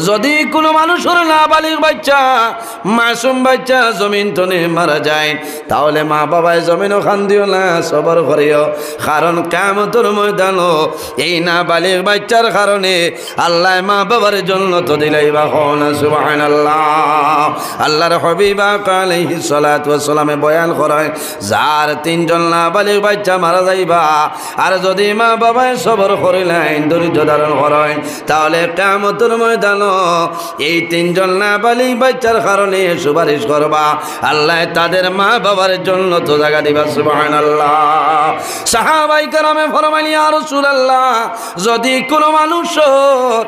যদি কোনো মানুষের নাবালিগ বাচ্চা মাসুম বাচ্চা জমিন তনে মারা যায়, তাহলে মা বাবায় জমিনও খান দিও না, সবর করিও। কারণ কিয়ামতের ময়দানও এই নাবালিগ বাচ্চার কারণে আল্লাহ মা বাবার জন্য তো দিলাইবা। সুবহানাল্লাহ। আল্লাহর হাবিব আলাইহিস সালাতু ওয়াস সালামে বয়ান করেন, যার 3 জন নাবালিগ বাচ্চা মারা যাইবা আর যদি মা বাবায় সবর করিলেন, ধৈর্য ধারণ করেন, তাহলে কিয়ামতের ময়দানও এই 3 জন নাবালিগ বাচ্চার কারণে সুপারিশ করবা, আল্লাহ তাদের মা বাবার জন্য তো জায়গা দিবা। সুবহানাল্লাহ। সাহাবায়ে কেরামে ফরমাইলেন, ইয়া রাসূলুল্লাহ, যদি কোনো মানুষের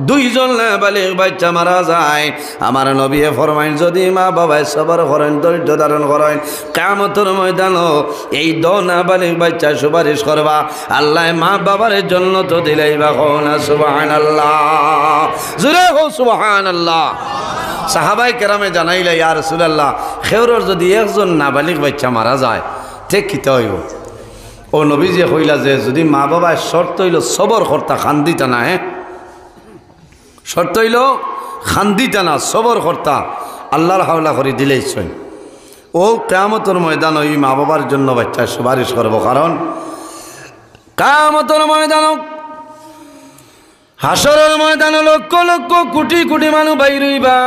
2 জন নাবালিগ বাচ্চা মারা যায়, আমার নবী ফরমাইন যদি মা বাবায় সবর করেন, ধৈর্য ধারণ করেন, কিয়ামতের ময়দানও এই 2 নাবালিগ বাচ্চা সুপারিশ করবা, আল্লাহ মা বাবার জন্য তো দিলাইবা। সুবহানাল্লাহ। জোরে হো সুবহানাল্লাহ। সাহাবায়ে কেরামে জানাইলা, ইয়া রাসূলুল্লাহ, খেউরর যদি একজন নাবালিগ বাচ্চা মারা যায় ঠিক কিতা হইব? ও নবীজি কইলা যে যদি মা বাবায় শর্ত হইল সবর কর্তা, খান্দিতা না। শর্ত হইল খান্দিতা না, সবর কর্তা, আল্লাহর হাওলা করে দিলেইছেন। ও কিয়ামতের ময়দান ওই মা বাবার জন্য বাচ্চা সুপারিশ করবো। কারণ কিয়ামতের ময়দান হাসরের ময়দানে লক্ষ লক্ষ কোটি কোটি মানুষ বাইর হইবা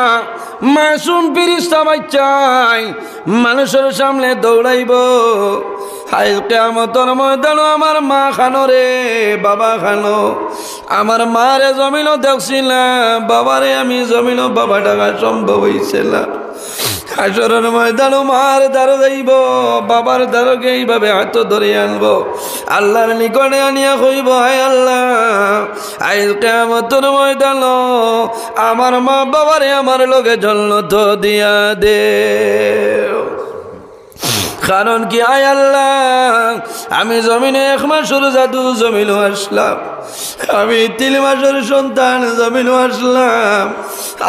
মাসুম ফেরেশতা বাচ্চাই মানুষের সামনে দৌড়াইব হায় কিয়ামতের ময়দানে আমার মা খানো রে বাবা খানো আমার মারে জমিনও দেখছিলাম বাবারে আমি জমিনও বাবা ডাকা সম্ভব হইছিল হাসরের ময়দানে মার দ্বারে যাইব বাবার দ্বারকে এইভাবে হাত ধরে আনবো আল্লাহর নিকটে আনিয়া কইব হায় আল্লাহ আজ কিয়ামতের ময়দানে আমার মা বাবারে আমার লগে জান্নাত দিয়া দে কারণ কি আয় আল্লাহ আমি জমিনে 1 মাসের জাদু জমিনে আসলাম আমি 3 মাসের সন্তান জমিনে আসলাম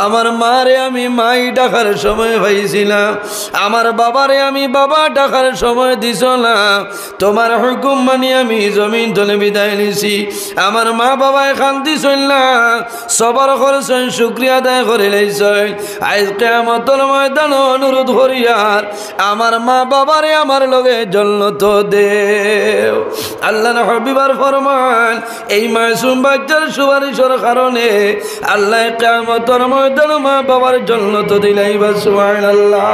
আমার মারে আমি মাই ডাকার সময় পাইছিলাম আমার বাবারে আমি বাবা ডাকার সময় দিছ না তোমার হুকুম মানি আমি জমিন তলে বিদায় নিছি আমার মা বাবায় শান্তি চললাম সবার করছেন শুকরিয়া আদায় করে লাইছেন আজ কিয়ামতের ময়দানে অনুরোধ করিয়ার আমার মা বাবারে আমার লগে জান্নাত দেও আল্লাহর হাবিবার ফরমান এই মাসুম বাচ্চার সুপারিশের কারণে আল্লাহ কিয়ামতের ময়দানে মা বাবার জান্নাত দিলাইবা সুবহানাল্লাহ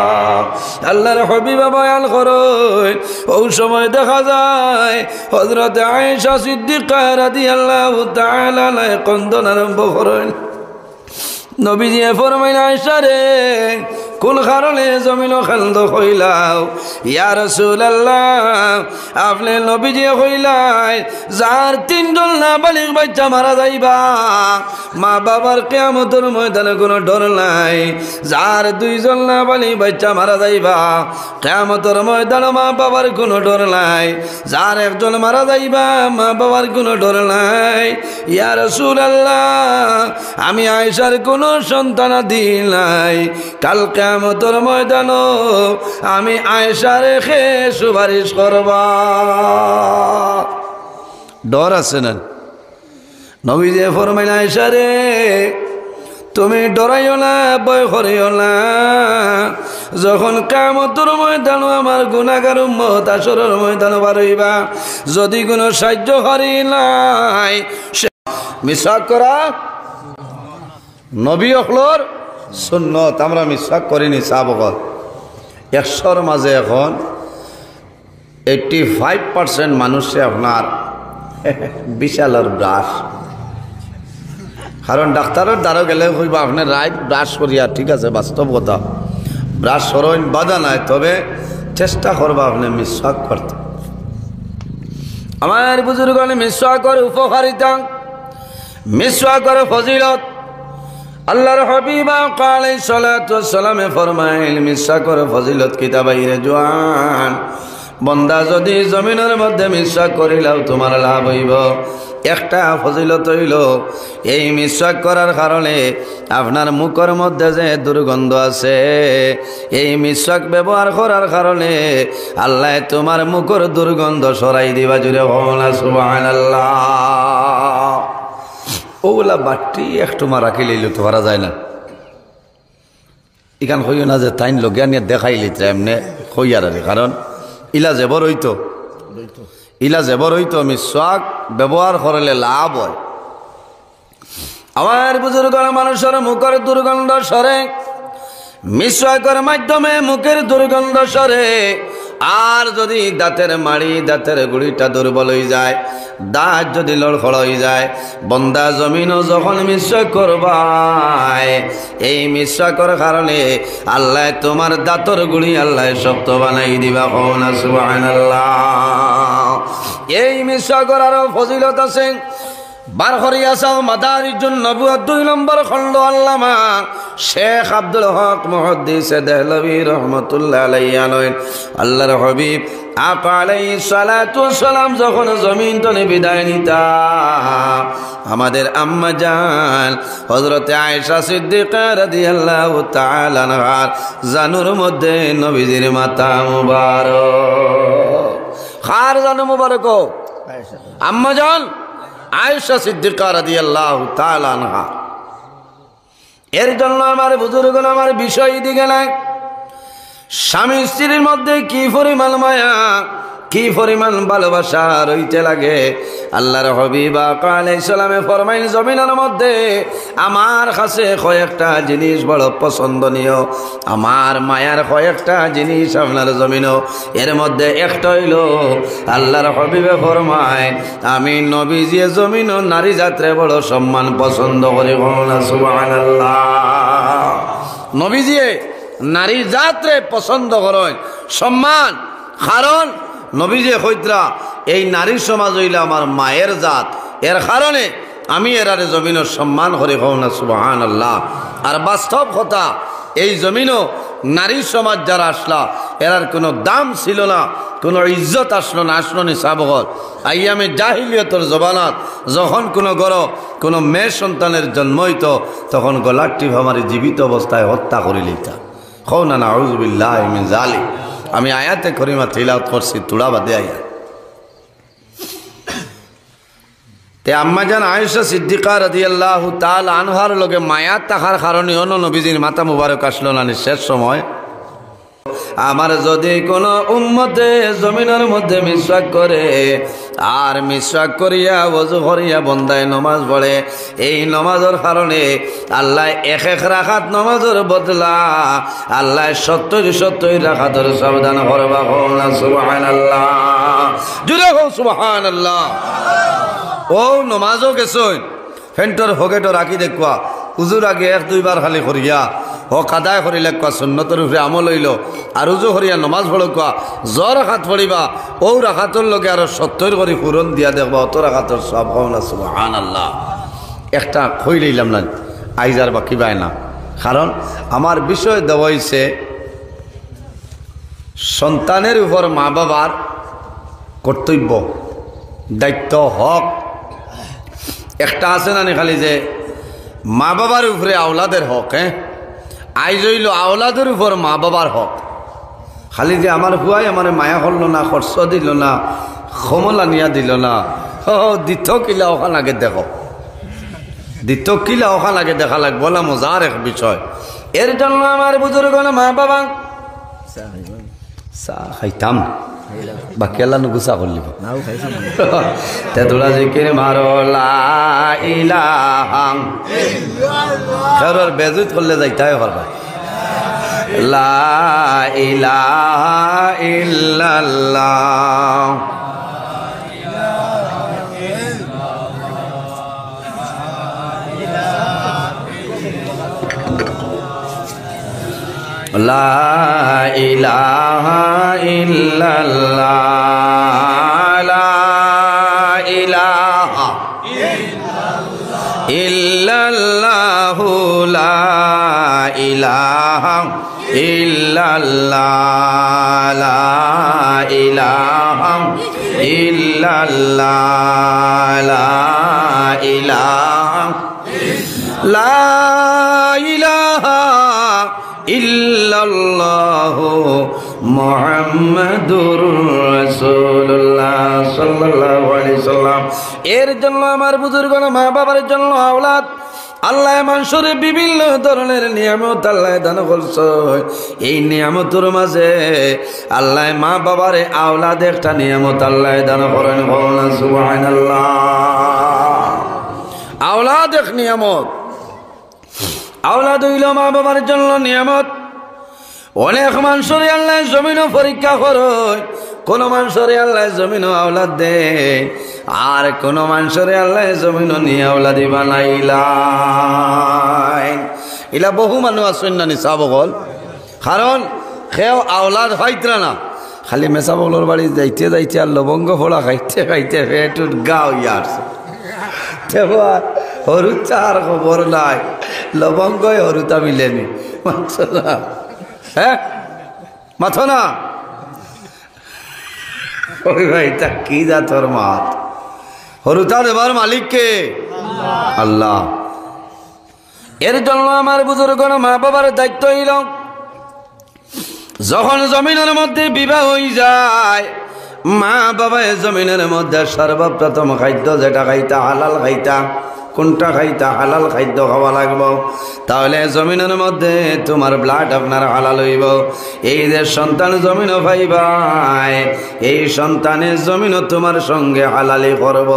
আল্লাহর হাবিব বয়ান করেন ওই সময় দেখা যায় হযরত আয়েশা সিদ্দিকা রাদিয়াল্লাহু তাআলা আনহা কন্দন আরম্ভ করেন নবীজি ফরমাইলেন আয়েশা রে কোন কারণে জমিন খান্দ কইলাও ইয়া রাসূলুল্লাহ আপনি নবীজি কইলাই যার 3 জন নাবালিগ বাচ্চা মারা যাইবা মা বাবার কিয়ামতের ময়দানে কোনো ডর নাই যার 2 জন নাবালিগ বাচ্চা মারা যাইবা কিয়ামতের ময়দানে মা বাবার কোনো ডর নাই যার 1 জন মারা যাইবা মা বাবার কোনো ডর নাই ইয়া রাসূলুল্লাহ আমি আয়েশার কোনো সন্তানাদি নাই কাল কিয়ামতের ময়দানে আমি আয়েশা রেখে সুপারিশ করবা ডর আছে না নবীজি ফরমাইলেন আয়েশা রে তুমি ডরাইও না ভয় করিও না যখন কিয়ামতের ময়দানে আমার গুনাহগার উম্মত হাসরের ময়দানে বার হইবা যদি কোনো সাহায্য করি নাই মিসওয়াক করা নবী অখলর সুন্নত আমরা মিসওয়াক করিনি সাহাবগণ 100-র মাঝে এখন 85% মানুষে আপনার বিশালর ব্রাশ কারণ ডাক্তারের দ্বারা গেলে কইবা আপনি রাইট ব্রাশ করিয়া ঠিক আছে বাস্তব কথা ব্রাশ সরণ বাধা নাই তবে চেষ্টা করবা আপনি মিসওয়াক করতে আমার বুজুর্গণ মিসওয়াকের উপকারিতা মিসওয়াকের ফজিলত আল্লাহর হাবিব আলাইহিস সালাতু ওয়াস সালামে ফরমাইল মিসওয়াকের ফজিলত কিতাবাইরে জওয়ান বন্দা যদি জমিনের মধ্যে মিসওয়াক করিলাও তোমার লাভ হইব একটা ফজিলত হইল এই মিসওয়াক করার কারণে আপনার মুখের মধ্যে যে দুর্গন্ধ আছে এই মিসওয়াক ব্যবহার করার কারণে আল্লাহ তোমার মুখের দুর্গন্ধ সরাই দিবা জুড়ে বলা সুবহানাল্লাহ ওগুলা বাটি একটু মারা খেলে তো পারা যায় না এখান হইও না যে তাইন লগে নিয়ে দেখাইলি এমনি হইয়ার কারণ ইলা জেবর হইতো মিসওয়াক ব্যবহার করলে লাভ হয় আমার বুজুর্গ মানুষের মুখের দুর্গন্ধ সরে মিসওয়াকের মাধ্যমে মুখের দুর্গন্ধ সরে আর যদি দাঁতের মাড়ি দাঁতের গুড়িটা দুর্বল হয়ে যায় দাঁত যদি লড়খড় হয়ে যায় বন্দা জমিনও যখন মিসওয়াক করবাই এই মিসওয়াকের কারণে আল্লাহ তোমার দাঁতর গুড়ি আল্লাহ শক্ত বানাই দিবা কওনা সুবহানাল্লাহ এই মিসওয়াকের আরো ফজিলত আছে বার করিয়া চাও মাদারিজুন নবুয়্যত 2 নম্বর খণ্ড আল্লামা শেখ আব্দুল হক মুহাদ্দিস দেহলভী রহমাতুল্লাহ আলাইহি আনয়ন আল্লাহর হাবিব আকা আলাইহিস সালাতু ওয়াস সালাম যখন জমিন তনে বিদায় নিতা আমাদের আম্মা জান হযরত আয়েশা সিদ্দিকা রাদিয়াল্লাহু তাআলা আনহার জানুর মধ্যে নবীজির মাথা মুবারক খার জানু মুবারক আম্মা জান আয়েশা সিদ্দিকা রাদিয়াল্লাহু তাআলা আনহা এর জন্য আমার বুজুর্গগণ আমার বিষয় দিকে নাই স্বামী স্ত্রীর মধ্যে কি পরিমাণ মায়া কি পরিমাণ ভালোবাসা রইতে লাগে। আল্লাহর হাবিব আলাইহিস সালামে ফরমাইল, জমিনের মধ্যে আমার কাছে কয়েকটা জিনিস বড় পছন্দনীয়, আমার মায়ার কয়েকটা জিনিস আপনার জমিনও। এর মধ্যে একটা হইল আল্লাহর হাবিবে ফরমায়, আমি নবীজি জমিন ও নারী জাতরে বড় সম্মান পছন্দ করি। সুবহানাল্লাহ। নবীজি নারী জাতরে পছন্দ করেন, সম্মান। কারণ নবীজি কইতরা এই নারী সমাজ হইলে আমার মায়ের জাত, এর কারণে আমি এরারে জমিনের সম্মান করি। না সুবহানাল্লাহ। আর বাস্তব কথা, এই জমিনও নারী সমাজ যারা আসলা এরার কোনো দাম ছিল না, কোনো ইজ্জত আসলো না। আসলো নি সাবগল আইয়ামে জাহিলিয়তর জবানাত যখন কোনো গড় কোনো মেয়ে সন্তানের জন্ম হইত, তখন গলার টিপ আমার জীবিত অবস্থায় হত্যা করে লিতা। হও না না আউযুবিল্লাহি মিন যালিক। আমি আয়াতে করিমা তিলাওয়াত করছি, তুড়া বাদে আয়াত। তে আম্মাজান আয়েশা সিদ্দিকা রাদিয়াল্লাহু তাআলা আনহার লগে মায়াত থাকার কারণে অন্য নবীজির মাথা মুবারক আসলো না শেষ সময়। আমার যদি কোনো উম্মতে জমিনের মধ্যে মিসওয়াক করে আর মিসওয়াক করিয়া ওযু করিয়া বন্দায় নমাজ পড়ে, এই নমাজের কারণে আল্লাহ এক এক রাকাত নমাজের বদলা আল্লাহ 70 রাকাতের সাবধান করবা। না সুবহানাল্লাহ, জুড়ে হোক সুবহানাল্লাহ। ও নমাজও গেছই ফেন্টর হগেটো রাখি দেখবা, উজুর আগে 1-2 বার খালি করিয়া ও কাদায় করি লেখা সুন্নতের উপরে আমল হইল। আর উজু করিয়া নমাজ পড়া জ্বর রাখাত পড়িবা, ও রাখাতর লগে আরো 70 করে পূরণ দিয়া দেখবা, অত রাখাতর সব হও। না সুবহানাল্লাহ। একটা খই লইলাম না আইজার বা কিবাই না, কারণ আমার বিষয় দেওয়া হয়েছে সন্তানের উপর মা বাবার কর্তব্য, দায়িত্ব, হক একটা আছে না খালি যে মা বাবার উপরে আওলাদের হক। আইজ হইল আওলাদের উপর মা বাবার হক। খালি যে আমার হুয়াই আমার মায়া করলো না, খরচ দিল না, কমলা নিয়া দিল না, দ্বিতীয় কিলা ওখান আগে দেখো, দ্বিতীয় কিলা ওখান আগে দেখা লাগ বলা মজার এক বিষয়। এর জন্য আমার বুজুর্গ মা বাবা চা খাইতাম বাকি আল্লাহ গুসা করলি তে তোরা জিকির মারো লা ইলাহা ইল্লাল্লাহ, বেজুত করলে যাইতে পারবা লা ইলাহা ইল্লাল্লাহ। লা ইলাহা ইল্লাল্লাহ, লা ইলাহা ইল্লাল্লাহ, লা ইলাহা ইল্লাল্লাহ, লা ইলাহা ইল্লাল্লাহ, লা ইলাহা লা ইলাহা ইল্লাল্লাহু মুহাম্মাদুর রাসূলুল্লাহ সাল্লাল্লাহু আলাইহি সাল্লাম। এর জন্য আমার বুজুর্গরা মা বাবার জন্য আওলাদ আল্লাহ মানুষের বিভিন্ন ধরনের নিয়ামত আল্লাহ দান করছে। এই নিয়ামতের মাঝে আল্লাহ মা বাবার আওলাদ একটা নিয়ামত আল্লাহ দান করেন। সুবহানাল্লাহ। আওলাদ এক নিয়ামত, আওলাদ হইল মা বাবার জন্য নিয়ামত। অনেক মানুষের আল্লাহ জমিনও পরীক্ষা করে, কোন মানুষের আল্লাহ জমিনও আওলাদ দে, আর কোন মানুষের আল্লাহ জমিনও নিয়ে আওলাদি বানাইলাই। এলা বহু মানুষ আসেন না নিসা বগল, কারণ সেও আওলাদ হইতরা না, খালি মেসা বগলর বাড়ি যাইতে যাইতে আর লবঙ্গ ফোড়া খাইতে খাইতে পেটুট গাও ইয়ারছে। হরুদ চার খবর নাই, লবঙ্গই হরুতা মিলেনি, মাছ না, হ্যাঁ মাথো না। ওই ভাই তা কি যা তোর মাত, হরুতা দেবার মালিক কে? আল্লাহ। এর জন্য আমার বুজুর্গ মা বাবার দায়িত্ব হইল, যখন জমিনের মধ্যে বিবাহ হয়ে যায়, মা বাবা জমিনের মধ্যে সর্বপ্রথম খাদ্য যেটা খাইতা হালাল খাইতা, কোনটা খাইতা হালাল খাদ্য খাওয়া লাগবো, তাহলে জমিনের মধ্যে তোমার ব্লাড আপনার হালাল হইব। এই যে সন্তান জমিনও পাইবাই, এই সন্তানের জমিনও তোমার সঙ্গে হালালি করব।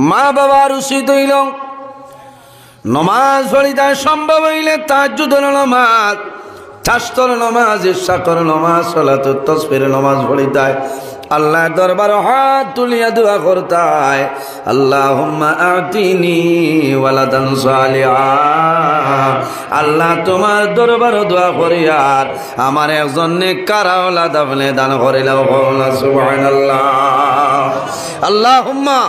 মা বাবার উচিত হইল নমাজ পড়িতে সম্ভব হইলে তাহাজ্জুদের নমাজ, চাস্তর নমাজ, ইশাকর নমাজ, সালাতুত তাসবির নমাজ পড়িতে আল্লাহ দরবার হাত তুলিয়া দোয়া করতায়, আল্লাহুম্মা আতিনি ওয়ালাদান সালিহা। আল্লাহ তোমার দরবার দোয়া করিয়ার আমার একজন নেককার আওলাদ আপনি দান করিলাও। সুবহানাল্লাহ। আল্লাহুম্মা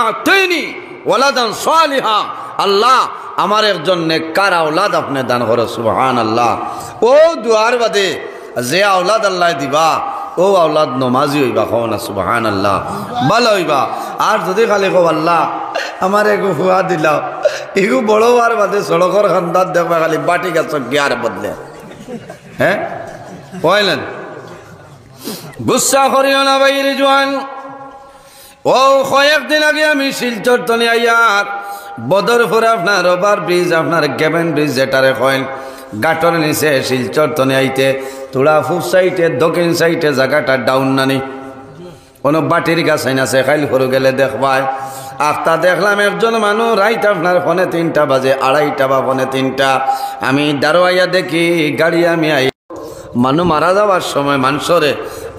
আতিনি ওয়ালাদান সালিহা, আল্লাহ আমার একজন নেককার আওলাদ আপনি দান করো। সুবহানাল্লাহ। ও দুয়ার বাদে যে আওলাদ আল্লাহ দিবা ও আওলাদ নমাজি হইবা, কও না সুবহানাল্লাহ, ভালো হইবা। আর যদি খালি কও আল্লাহ আমার এগু ফুয়া দিলাও, এগু বড় আর বাদে সড়কর খান্দার দেখবা খালি বাটি গাছ গিয়ার বদলে, হ্যাঁ কইলেন গুসা করিও না বাইরে জোয়ান। ও কয়েকদিন আগে আমি শিলচর তনে আইয়ার বদরপুর আপনার ওভার ব্রিজ, আপনার গেবেন ব্রিজ যেটারে কয়েন গাটর নিচে শিলচর তনে আইতে তোরা ফুট সাইডে দক্ষিণ সাইডে জায়গাটা ডাউন নানি কোনো বাটির গাছ আছে, খাইল করে গেলে দেখবাই। আফতা দেখলাম একজন মানুষ রাইত আপনার ফোনে 3টা বাজে, 2:30 বা ফোনে 3টা, আমি দাঁড়াইয়া দেখি গাড়ি আমি আই মানুষ মারা যাওয়ার সময় মানুষরে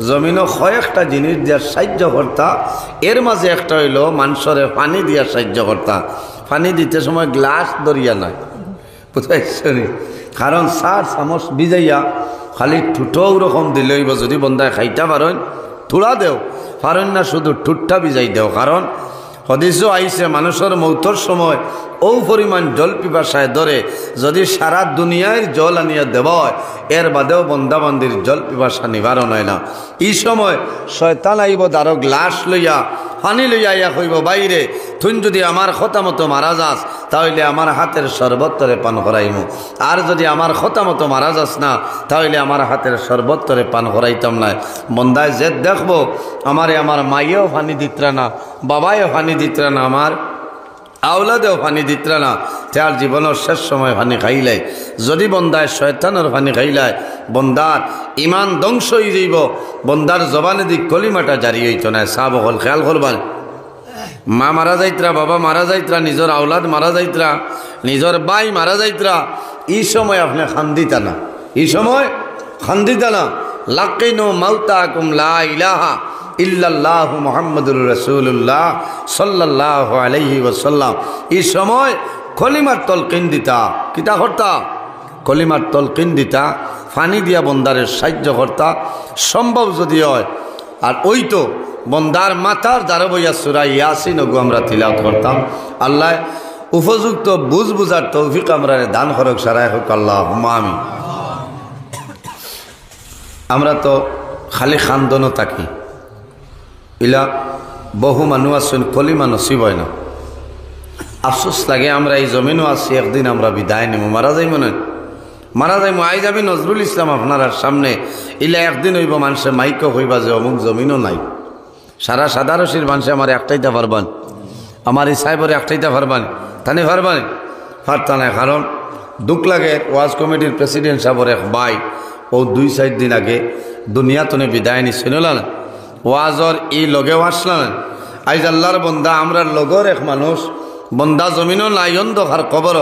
জমিনও কয়েকটা জিনিস দিয়া সাহায্য করতা, এর মাঝে একটা হইল মানুষরে পানি দিয়া সাহায্য করতা। পানি দিতে সময় গ্লাস দরিয়া নাই, বুঝাইছি, কারণ 4 চামচ ভিজাইয়া খালি ঠুটো ওরকম দিলেইব। যদি বন্ধায় খাইতে পারেন থোড়া দেও, পারেন না শুধু ঠুটটা ভিজাই দেও। কারণ হদিসও আইছে মানুষের মৌতর সময় ও পরিমাণ জল পিপাসায় ধরে, যদি সারা দুনিয়ার জল আনিয়া দেব এর বাদেও বন্দাবান্দির জল পিপাসা নিবারণ হয় না। এই সময় শয়তান আইব তারও গ্লাস লইয়া পানি লইয়া ইয়া কইব বাইরে তুই যদি আমার কথা মতো মারা যাস তাহলে আমার হাতের শরবতরে পান করাইমু, আর যদি আমার কথা মতো মারা যাস না তাহলে আমার হাতের শরবতরে পান করাইতাম না। বন্দায় যে দেখবো আমারে আমার মাইয়েও পানি দিতরা না, বাবায়ও পানি দিতরা না, আমার আওলাদেও পানি দিতরা না, তার জীবনের শেষ সময় পানি খাইলাই। যদি বন্দায় শয়তানের পানি খাইলায় বন্দার ইমান ধ্বংস হয়ে যাইব, বন্দার জবানে দিক কলিমাটা জারি হইত না। সাহ বকল খেয়াল করবান, মা মারা যাইতরা, বাবা মারা যাইতরা, নিজের আওলাদ মারা যাইতরা, নিজের বাই মারা যাইতরা, এই সময় আপনি খান্দিতা না, এই সময় খান্দিতা না। লাকিনু মাউতাকুম লা ইলাহা ইল্লাল্লাহু মুহাম্মাদুর রাসূলুল্লাহ সাল্লাল্লাহু আলাইহি ওয়াসাল্লাম। এই সময় কলিমার তলকিন দিতা, কিতা করতা? কলিমার তলকিন দিতা, পানি দিয়া বন্দারের সাহায্য করতা সম্ভব যদি হয়। আর ওই তো বন্দার মাথার দ্বারা বইয়া সূরা ইয়াসিন ওগো আমরা তিলাওয়াত করতাম। আল্লাহ উপযুক্ত বুঝার তৌফিক আমরা দান করুক, সারাই হোক আল্লাহুম্মা আমিন। আমরা তো খালি খান্দনও থাকি, ইলা বহু মানুষ আছেন কলিমা নসিব হয় না। আফসোস লাগে আমরা এই জমিনও আছি, একদিন আমরা বিদায় নেব, মারা যাই মনে মারা যাই। আই যাবি নজরুল ইসলাম আপনার সামনে, ইলা একদিন হইব মানুষের মাইকও হইবা যে অমুক জমিনও নাই। সারা সাদারসির মানুষে আমার একটাইতে পারবান, আমার এই সাহেবরে একটাইতে পারবান, তানি পারবান পারতা না। কারণ দুঃখ লাগে, ওয়াজ কমিটির প্রেসিডেন্ট সাহেবর এক ভাই ও 2-4 দিন আগে দুনিয়া তনে বিদায় নিছিল না, ওয়াজর ই লগেও আসলাম। আইজ আল্লাহর বন্দা আমরা লগর এক মানুষ বন্দা জমিনও নাই অন্ধকার কবর,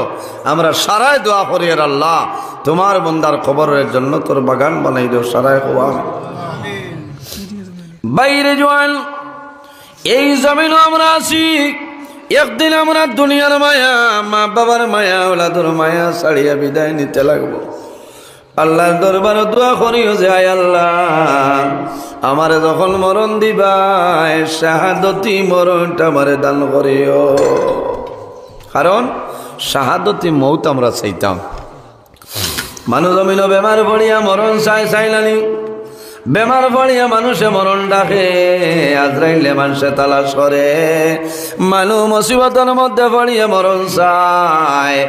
আমরা সারাই দোয়া করি আর আল্লাহ তোমার বন্দার কবরের জন্য তোর বাগান বানাই দেও, সারাই হওয়া বাইরে জোয়ান। এই জমিনও আমরা আছি, একদিন আমরা দুনিয়ার মায়া, মা বাবার মায়া, ওলাদুর মায়া ছাড়িয়া বিদায় নিতে লাগবো। আল্লাহর দরবার দোয়া করিও যে আয় আল্লাহ আমারে যখন মরণ দিবাই শাহাদতি মরণটা আমারে দান করিও। কারণ শাহাদতি মৌত আমরা চাইতাম। মানুষ জমিন বেমার পড়িয়া মরণ চাইলানি, বেমার পড়িয়া মানুষে মরণ ডাকে, আজরাইলে মানুষে তালাশ করে, মানুষ মুসিবতের মধ্যে পড়িয়া মরণ চায়।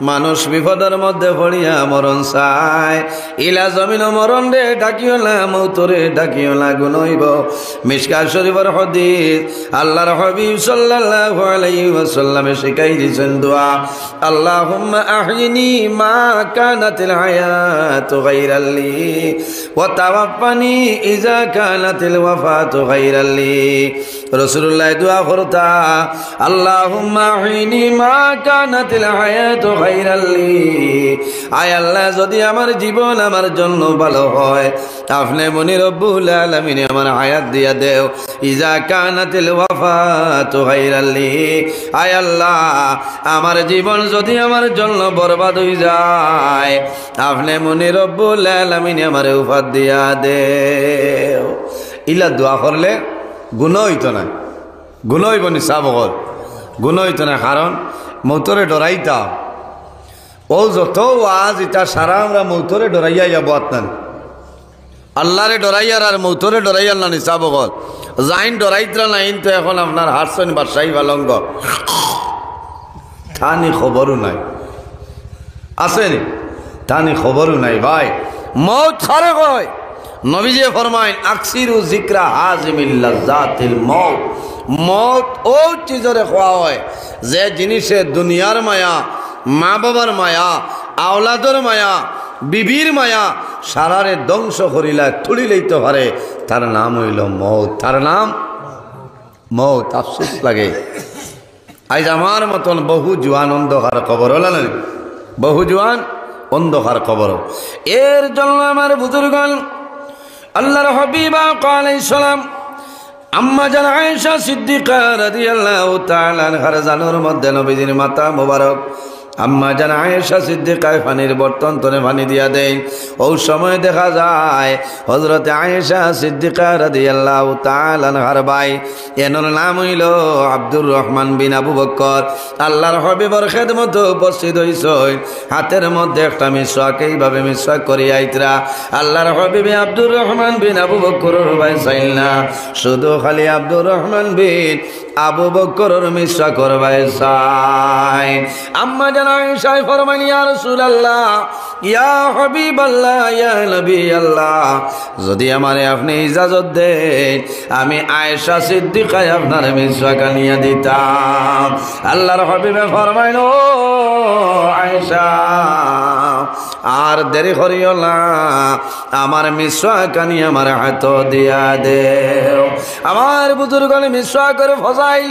মানুষ বিপদের মধ্যে পড়িয়া মরণ চায় ইলা জমিন মরণ রে ডাকিও না মৌতরে ডাকিও না গুনইব মিশকাত শরীফের হাদিস আল্লাহর হাবিব সাল্লাল্লাহু আলাইহি ওয়াসাল্লামে শিখাই দিয়েছেন দোয়া আল্লাহুম্মা আহিনি মা কানাতিল হায়াতু গায়রাল লি ওয়া তাওয়াফানি ইযা কানাতিল ওয়াফাতু গায়রাল লি রাসূলুল্লাহ দোয়া করতা আল্লাহুম্মা আহিনি মা কানাতিল হায়াতু গায়রাল লি আয় আল্লাহ যদি আমার জীবন আমার জন্য ভালো হয় আপনি মনি রব্বুল আলামিন আমার হায়াত দিয়া দেও ইজা কানাতিল ওয়াফাতু গায়রাল লি আয় আল্লাহ আমার জীবন যদি আমার জন্য বরবাদ হয়ে যায় আপনি মনি রব্বুল আলামিন আমার উফাত দিয়া দেও ইলা দোয়া করলে গুনাহ হইতো না গুনাহ হইব নি সাবগর গুনাহ হইতো না কারণ মৌতরে ডরাইতা ও যত ওয়াজ এটা সারা আমরা মৌতরে ডরাইয়া যাব আপনার আল্লাহরে ডরাইয়ার আর মৌতরে ডরাইয়ার না নিসা বগল জাইন ডরাইতরা নাইন তো এখন আপনার হারসন বাদশাহী বালঙ্গ থানি খবরও নাই আসেনি থানি খবরও নাই ভাই মৌত খারে কয় নবীজি ফরমাইন আকসিরু যিকরা হাজিমিল লাযাতিল মৌত মৌত ও চিজরে খোয়া হয় যে জিনিসে দুনিয়ার মায়া মা বাবার মায়া আওলাদর মায়া বিবির মায়া সারারে ধ্বংস করিলা তুলি লইতে পারে তার নাম হইল মৌত তার নাম মৌত আফসোস লাগে আজ আমার মতন বহু জোয়ান অন্ধকার কবর হল না বহু জোয়ান অন্ধকার কবর এর জন্য আমার বুজুর্গণ আল্লাহর হাবিব আলাইহিস সালাম আম্মা জান আয়েশা সিদ্দিকা রাদিয়াল্লাহু তাআলা আনহার জানুর মধ্যে নবীজির মাথা মোবারক আম্মা জান আয়েশা সিদ্দিকায় পানির বর্তন তনে পানি দিয়া দেন ওই সময় দেখা যায় হযরতে আয়েশা সিদ্দিকা রাদিয়াল্লাহু তাআলা আনহার ভাই এনার নাম হইল আব্দুর রহমান বিন আবু বকর আল্লাহর হাবিবের খেদমতে উপস্থিত হইছেন হাতের মধ্যে একটা মিসওয়াক এইভাবে মিসওয়াক করি আইতরা আল্লাহর হাবিবে আব্দুর রহমান বিন আবু বকরের ভাই চাইল না শুধু খালি আব্দুর রহমান বিন আবু বকরের মিসওয়াক করবাই চাই আম্মা জান আয়েশা ফরমান ইয়া রাসূলুল্লাহ ইয়া হাবিবাল্লাহ ইয়া নবী আল্লাহ যদি আমারে আপনি ইজাজত দেন আমি আয়েশা সিদ্দিকায় আপনার মিসওয়াক আনিয়া দিতাম আল্লাহর হাবিবে ফরমাইল ও আয়েশা আর দেরি করিও না আমার মিসওয়াক আনিয়া আমার হাত দিয়া দেও আমার বুজুর্গণ মিসওয়াক করে ফজাইল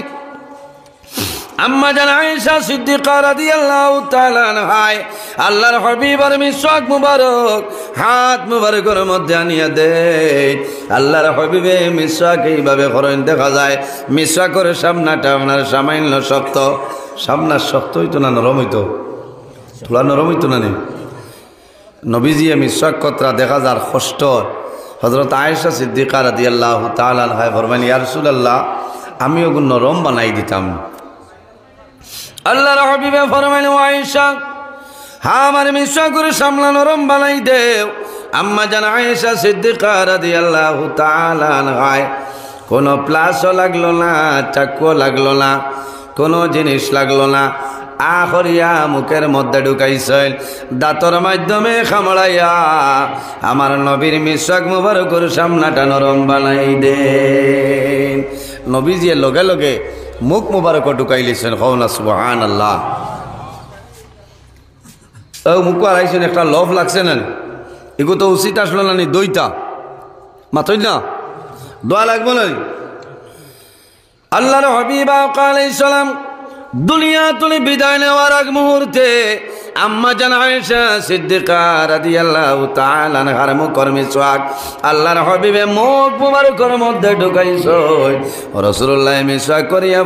আম্মা জান আয়েশা সিদ্দিকা রাদিয়াল্লাহু তাআলা আনহা আল্লাহর হাবিবের মিসওয়াক মুবারক হাত মুবারকের মধ্যে আনিয়া দেন আল্লাহর হাবিবে মিসওয়াক এইভাবে করেন দেখা যায় মিসওয়াকের সামনাটা আপনার সামান্য শক্ত সামনা শক্ত হইতো না নরম হইতো থোড়া নরম হইতো না নবীজি মিসওয়াক কতরা দেখা যার কষ্ট হযরত আয়েশা সিদ্দিকা রাদিয়াল্লাহু তাআলা আনহা ফরমান ইয়া রাসূলুল্লাহ আমি ওগুলো নরম বানাই দিতাম আল্লাহর হাবিবে ফরমাইল আয়েশা হ্যাঁ আমার মিসওয়াকের সামলা নরম বানাই দেও আম্মা জান আয়েশা সিদ্দিকা রাদিয়াল্লাহু তাআলা আনহা কোনো প্লাসও লাগলো না চাকুও লাগলো না কোনো জিনিস লাগলো না আখরিয়া মুখের মধ্যে ঢুকাইছেন দাঁতর মাধ্যমে খামড়াইয়া আমার নবীর মিসওয়াক মুবারকের সামনাটা নরম বানাই দেন নবীজি লগে লগে মুখ মুবারক ঢুকাইলেছেন কওনা সুবহানাল্লাহ ও মুখ আড়াইছেন একটা লভ লাগছে না এগো তো উচিত আসলো না নি দইটা মাথই না দোয়া লাগবে না আল্লাহর হাবিব আলাইহিস সালাম দুনিয়া তুলি বিদায় নেওয়ার আগ মুহূর্তে আম্মা জান আয়েশা সিদ্দিকা রাদিয়াল্লাহু তাআলা আনহার মুখের মিসওয়াক আল্লাহর হাবিবে মুখ মুবারকের মধ্যে ঢুকাইছেন রাসূলুল্লাহ মিসওয়াক করিয়া